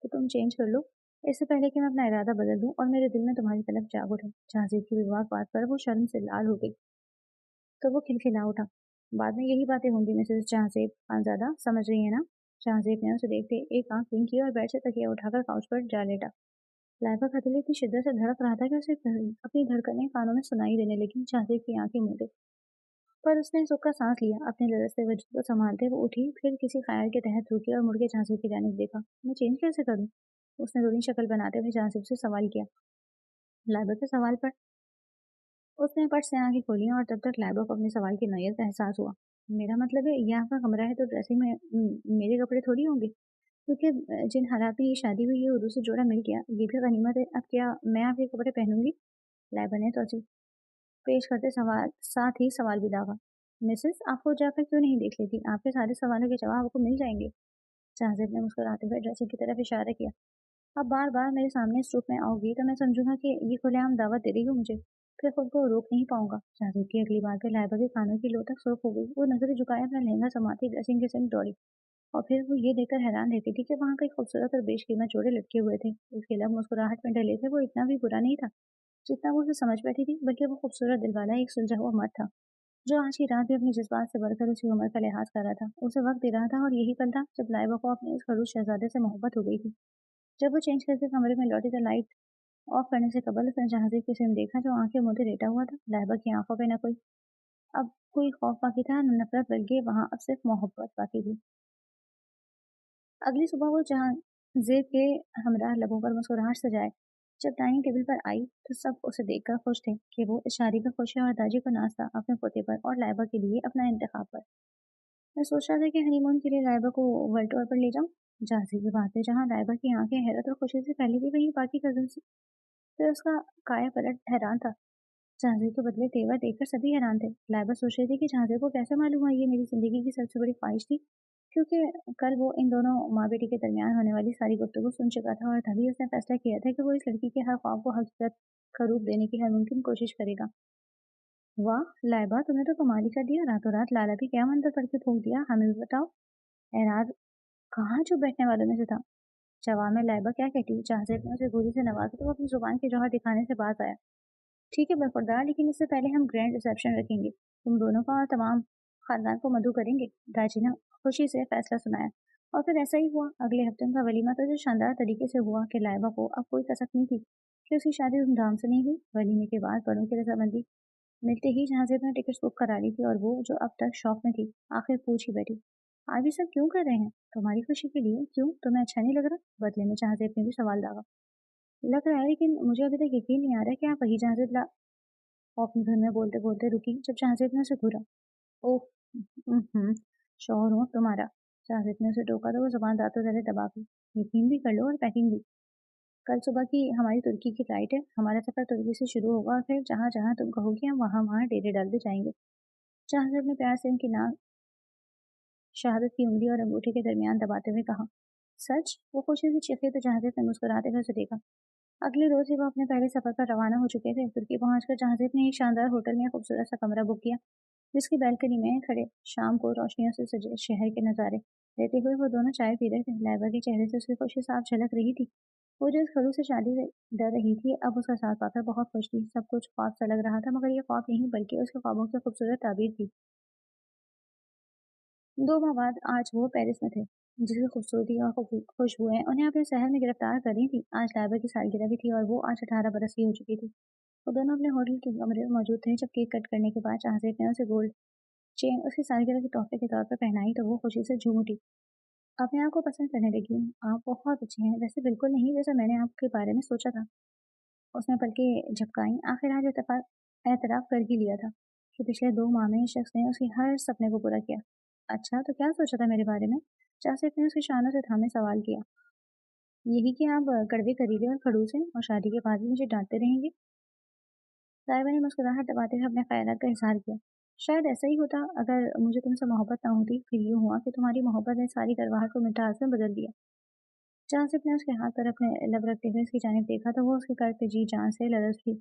तो तुम चेंज कर लो, इससे पहले कि मैं अपना इरादा बदल दूं और मेरे दिल में तुम्हारी तलब जाग उठे। जहाजिब की विवाह बात पर वो शर्म से लाल हो गई, तो वो खिलखिला उठा। बाद में यही बातें होंगी मिसेस जहांजेब खानजादा, समझ रही है ना? जहांजेब ने उसे देखते एक आंख विंक की और बेड से तकिया उठाकर काउच पर जा लेटा। लाइबा का दिल इतनी शिद्दत से धड़क रहा था कि उसे अपनी धड़कनें कानों में सुनाई देने लगी। जहांजेब की आंखें मूंदे, पर उसने सुख का सांस लिया। अपने लरसते वजूद को संभालते वो उठी, फिर किसी ख्याल के तहत रुकी और मुड़ के झांसी की जानिब देखा। मैं चेंज कैसे करूं? उसने रोनी शक्ल बनाते हुए झांसी से सवाल किया। लाइबा के सवाल पर उसने पट से आंखें खोली और तब तक लाइबा को अपने सवाल की नौयत का एहसास हुआ। मेरा मतलब है, यह आपका कमरा है तो ड्रेसिंग में मेरे कपड़े थोड़ी होंगे, क्योंकि जिन हालात में ये शादी हुई, ये उर्दू से जोड़ा मिल गया, ये भी गनीमत है। अब क्या मैं आपके कपड़े पहनूंगी? लाइबा ने तो पेश करते सवाल साथ ही सवाल भी दागा। मिसेस, आप खुद जाकर क्यों नहीं देख लेती? आपके सारे सवालों के जवाब आपको मिल जाएंगे। जहाजिब ने मुस्कुराते हुए ड्रेसिंग की तरफ इशारा किया। अब बार बार मेरे सामने इस रूप में आओगी तो मैं समझूंगा कि ये खुलेआम दावत दे रही हो मुझे, फिर खुद को रोक नहीं पाऊंगा। जहाजिब की अगली बात पर लाइबा के कानों की लो तक सुर्ख हो गई। वो नजरें झुकाए अपना लहंगा समाती ड्रेसिंग के संग दौड़ी, और फिर वो ये देखकर हैरान रहती थी कि वहाँ कई खूबसूरत और बेशकीमत जोड़े लटके हुए थे। उसके लब मुस्कुराहट में ढले थे। वो इतना भी बुरा नहीं था जितना वो उसे समझ बैठी थी, बल्कि वो खूबसूरत दिलवाला एक सुलझा हुआ मर्द था जो आज की रात भी अपनी जज्बात से बढ़कर उसी उम्र का लिहाज कर रहा था, उसे वक्त दे रहा था। और यही पल था जब लाइबा को अपने इस खड़ूस शहजादे से मोहब्बत हो गई थी। जब वो चेंज करके कमरे में लौटी तो लाइट ऑफ करने से कबल उसने जहाजिब की सिम देखा, जो आंखें मूंदे लेटा हुआ था। लाइबा की आंखों पे न कोई अब कोई खौफ बाकी था, न नफरत, बल्कि वहां अब सिर्फ मोहब्बत बाकी थी। अगली सुबह वो जहाजिब के हमरा लबों पर मुस्कुराहट सजाए जब डाइनिंग टेबल पर आई, तो सब उसे देखकर खुश थे कि वो इस शादी पर खुश है, और दादी को नाश्ता अपने पोते पर और लाइबा के लिए अपना इंतखाब पर। मैं सोच रहा था कि हनीमून के लिए लाइबा को वर्ल्ड टूर पर ले जाऊं। झांसी की बात है, जहाँ लाइबा की आंखें हैरत और खुशी से फैली थी, वहीं बाकी कजन से फिर उसका काया पलट हैरान था। झांसी के बदले तेवर देखकर सभी हैरान थे। लाइबा सोच रही थी कि झांसी को कैसे मालूम हुआ ये मेरी जिंदगी की सबसे बड़ी ख्वाहिश थी, क्योंकि कल वो इन दोनों माँ बेटी के दरमियान होने वाली सारी गुफ्तगू सुन चुका था, और तभी उसने फैसला किया था कि वो इस लड़की के हर ख्वाब को हकीकत का रूप देने की हर मुमकिन कोशिश करेगा। वाह लाइबा, तुम्हें तो कमाल ही कर दिया। रातों रात लाला भी क्या मंत्र पढ़ के फूंक दिया, हमें भी बताओ। एराज कहाँ जो बैठने वालों में से था। जवाब में लाइबा क्या कहती, जहाजिब ने उसे गोली से नवाजा तो वो अपनी जुबान के जौहर दिखाने से बाज आया। ठीक है बरखुरदार, लेकिन इससे पहले हम ग्रैंड रिसेप्शन रखेंगे, तुम दोनों का और तमाम खानदान को मधु करेंगे। दाजी ने खुशी से फैसला सुनाया। और फिर ऐसा ही हुआ। अगले हफ्ते उनका वलीमा तो जो शानदार तरीके से हुआ कि लाइबा को अब कोई कसक नहीं थी कि उसकी शादी धूमधाम से नहीं हुई। वलीमे के बाद बड़ों की रजामंदी मिलते ही जहाजिब ने टिकट बुक करा ली थी, और वो जो अब तक शौक में थी, आखिर पूछ ही बैठी, आप ये सब क्यों कर रहे हैं? तुम्हारी खुशी के लिए। क्यों, तुम्हें अच्छा नहीं लग रहा? बदले में जहाजिब ने भी सवाल दागा। लग रहा है, लेकिन मुझे अभी तक यकीन नहीं आ रहा कि आप वही जहाजिब ला। वो अपनी धुन में बोलते बोलते रुकी जब जहाजिब ने उसे घूरा। ओह, शौहर हूँ तुम्हारा। जहाजिब ने उसे टोका तो वो जुबान दांतों तले दबा गई। यकीन भी कर लो और पैकिंग भी। कल सुबह की हमारी तुर्की की फ्लाइट है। हमारा सफर तुर्की से शुरू होगा और फिर जहाँ जहाँ तुम कहोगे हम वहाँ वहाँ डेरे डालते जाएंगे। जहाजिब ने प्यार से उनकी नाक शहादत की उंगली और अंगूठे के दरमियान दबाते हुए कहा। सच? वो खुशी से चीखे तो जहाजिब ने मुस्कुराते हुए उसे देखा। अगले रोज ही वो अपने पहले सफर पर रवाना हो चुके थे। तुर्की पहुंचकर जहाजिब ने एक शानदार होटल में खूबसूरत सा कमरा बुक किया, जिसकी बैल्कनी में खड़े शाम को रोशनियों से सजे शहर के नज़ारे लेते हुए वो दोनों चाय पी रहे थे। लाइबा के चेहरे से उसकी खुशी साफ झलक रही थी। वो जो इस खड़ू से शादी से डर रही थी, अब उसका साथ पाकर बहुत खुश थी। सब कुछ ख्वाब सा लग रहा था, मगर ये ख्वाब नहीं बल्कि उसके ख्वाबों की खूबसूरत ताबीर थी। 2 माह बाद आज वो पेरिस में थे, जिसकी खूबसूरती और खुशबुएं उन्हें अपने शहर में गिरफ्तार कर रही थी। आज लाइबा की सालगिरह भी थी, और वो आज 18 बरस की हो चुकी थी। वो दोनों अपने होटल के कमरे में मौजूद थे। जब केक कट करने के बाद जहाजिब ने उसे गोल्ड चेन उसकी सालगिरह के तोहफे के तौर पर पहनाई, तो वो खुशी से झूम उठी। अपने आप को पसंद करने लगी हूँ। आप बहुत अच्छे हैं, वैसे बिल्कुल नहीं जैसा मैंने आपके बारे में सोचा था। उसने पलकें झपकाई। आखिर आज एतराफ कर ही लिया था कि पिछले 2 माह में इस शख्स ने उसके हर सपने को पूरा किया। अच्छा, तो क्या सोचा था मेरे बारे में? जासिफ ने उसके शानों से थामे सवाल किया। यही कि आप कड़वे, करीले और खड़ूस हैं, और शादी के बाद भी मुझे डांटते रहेंगे। साहिबा ने मुस्कुराहट दबाते हुए अपने ख्यालात का इजहार किया। शायद ऐसा ही होता अगर मुझे तुमसे मोहब्बत ना होती। फिर यूँ हुआ कि तुम्हारी मोहब्बत ने सारी गर्वाहट को मिठास में बदल दिया। जासिफ ने उसके हाथ पर अपने लब रखते हुए उसकी जानिब देखा, तो वो उसके कर्ज पे जी जान से लरज थी,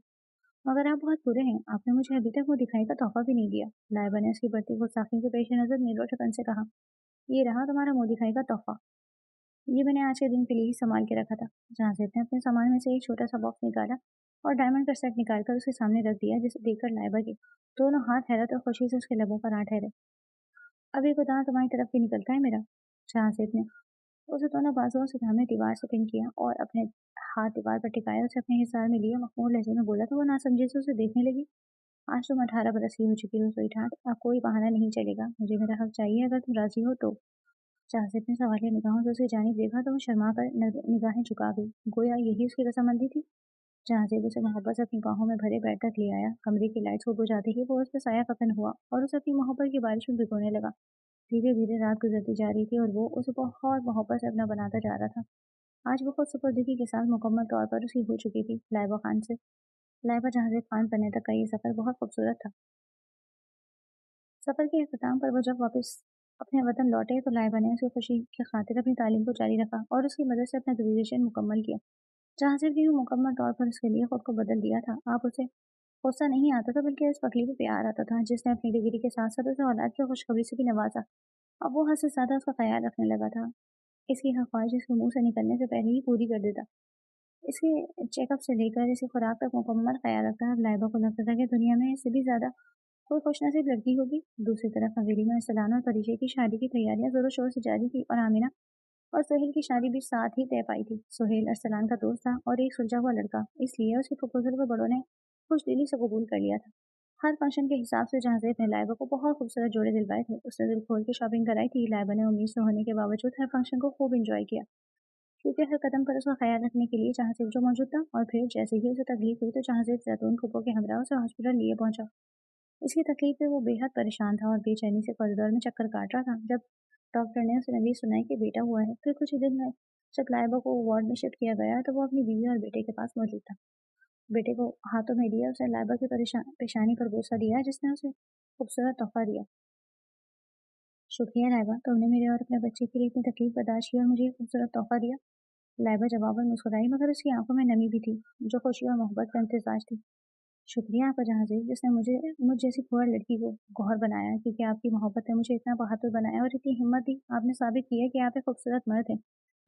मगर आप बहुत बुरे हैं, आपने मुझे अभी तक वो दिखाई का तोहफा भी नहीं दिया। लाइबा ने उसकी बढ़ती गुस्ताखी के पेश नजर निर्दोषपन से कहा, ये रहा तुम्हारा मुंह दिखाई का तोहफा। ये मैंने आज के दिन के लिए ही संभाल के रखा था। जहाजियत ने अपने सामान में से एक छोटा सा बॉक्स निकाला और डायमंड का सेट निकालकर उसके सामने रख दिया, जिसे देखकर लाइबा के दोनों हाथ हैरत और खुशी से उसके लबों पर आ ठहरे। अब एक उदाहरण तुम्हारी तरफ भी निकलता है मेरा। जहाजियत ने उसे दोनों बाजुओं से थामे दीवार से पिन किया और अपने हाथ दीवार पर टिकाए उसे अपने हिसार में लिया मखमूर लहजे में बोला, तो वो नासमझी से उसे देखने लगी। आज तुम 18 बरस की हो चुकी हो स्वीटहार्ट, अब कोई बहाना नहीं चलेगा, मुझे मेरा हक चाहिए, अगर तुम राजी हो तो। शहज़ाद ने सवालिया निगाहों से उसकी जानिब देखा तो वो शर्मा कर निगाहें झुका गई, गोया यही उसकी रजामंदी थी। जहाज़ेब उसे मोहब्बत से अपनी बाहों में भरे बेड तक ले आया। कमरे की लाइट्स को बुझाते ही वो उस पर साया फकन हुआ और उसे अपनी मोहब्बत की बारिश में भिगोने लगा। धीरे धीरे रात गुजरती जा रही थी और वो उसे बहुत मोहब्बत से अपना बनाता जा रहा था। आज वो खुद सुपुर्दगी के साथ मुकम्मल तौर पर उसकी हो चुकी थी लाइबा खान से। लाइबा जहाज़ेब खान बनने तक का ये सफ़र बहुत खूबसूरत था। सफ़र के अख्ताम पर वो जब वापस अपने वतन लौटे तो लाइबा ने उसकी खुशी की खातिर अपनी तालीम को जारी रखा और उसकी मदद से अपना ग्रेजुएशन मुकम्मल किया। जहाजिर ने मुकम्मल तौर पर उसके लिए खुद को बदल दिया था। आप उसे गुस्सा नहीं आता था, बल्कि उस पगली पे प्यार आता था, जिसने अपनी डिग्री के साथ साथ उसे औलाद की खुशखबरी से भी नवाजा। अब वो हद से ज्यादा उसका ख्याल रखने लगा था। इसकी हर ख्वाहिश इसके मुंह से निकलने से पहले ही पूरी कर देता। इसके चेकअप से लेकर इसकी खुराक तक मुकम्मल ख्याल रखता। अब लाइबा को लगता था कि दुनिया में इससे भी ज्यादा कोई खुशनसीब लड़की होगी। दूसरी तरफ हवेली में अरसलान और परिचय की शादी की तैयारियां जोरों शोर से जारी थी और आमिना और सोहेल की शादी भी साथ ही तय पाई थी। सोहेल अरसलान का दोस्त था और एक सुलझा हुआ लड़का, इसलिए उसके प्रपोजल को बड़ों ने खुश दिली से कबूल कर लिया था। हर फंक्शन के हिसाब से जहाज़ेब ने लाइबा को बहुत खूबसूरत जोड़े दिलवाए थे। उसने दिल खोल के शॉपिंग कराई थी। लाइबा ने उम्मीद से होने के बावजूद हर फंक्शन को खूब इंजॉय किया, क्योंकि हर कदम पर उसका ख्याल रखने के लिए जहाज़ेब जो मौजूद था। और फिर जैसे ही उसे तकलीफ हुई तो जहाज़ेब जैतून कुपों के हमरा उसे हॉस्पिटल लिए पहुंचा। इसकी तकलीफ में वो बेहद परेशान था और बेचैनी से कॉरिडोर में चक्कर काट रहा था जब डॉक्टर ने उसे नवीस सुनाई कि बेटा हुआ है। फिर कुछ ही दिन में जब लाइबा को वार्ड में शिफ्ट किया गया तो वो अपनी बीवी और बेटे के पास मौजूद था। बेटे को हाथों में लिया उसने लाइबा की पेशानी पर बोसा दिया, जिसने उसे खूबसूरत तोहफा दिया। शुक्रिया लाइबा, तुमने मेरे और अपने बच्चे के लिए इतनी तकलीफ बर्दाश्त की और मुझे ये खूबसूरत तोहफा दिया। लाइबा जवाबन मुस्कुराई, मगर उसकी आंखों में नमी भी थी, जो खुशी और मोहब्बत का इम्तिजाज थी। शुक्रिया आपका जहाज़ेब, जिसने मुझ जैसी पुअर लड़की को गौहर बनाया, क्योंकि आपकी मोहब्बत ने मुझे इतना बहादुर बनाया और इतनी हिम्मत दी। आपने साबित किया कि आप एक खूबसूरत मर्द हैं।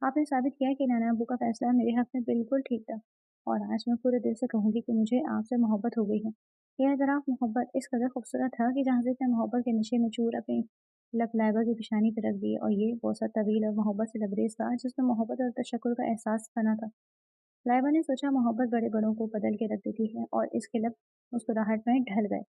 आपने साबित किया कि नाना अब्बू का फैसला मेरे हक में बिल्कुल ठीक था। और आज मैं पूरे दिल से कहूँगी कि मुझे आपसे मोहब्बत हो गई है। यह दराफ मोहब्बत इस कदर खूबसूरत था कि जहाज़ेब ने मोहब्बत के नशे में चूर अपनी लप लाइबा की पेशानी पर रख दी, और ये बोसा तवील और मोहब्बत से लबरेज था, जिसमें मोहब्बत और तशक्कुर का एहसास बना था। लाइबा ने सोचा मोहब्बत बड़े बड़ों को बदल के रख देती है, और इसके लब मुस्कुराहट में ढल गए।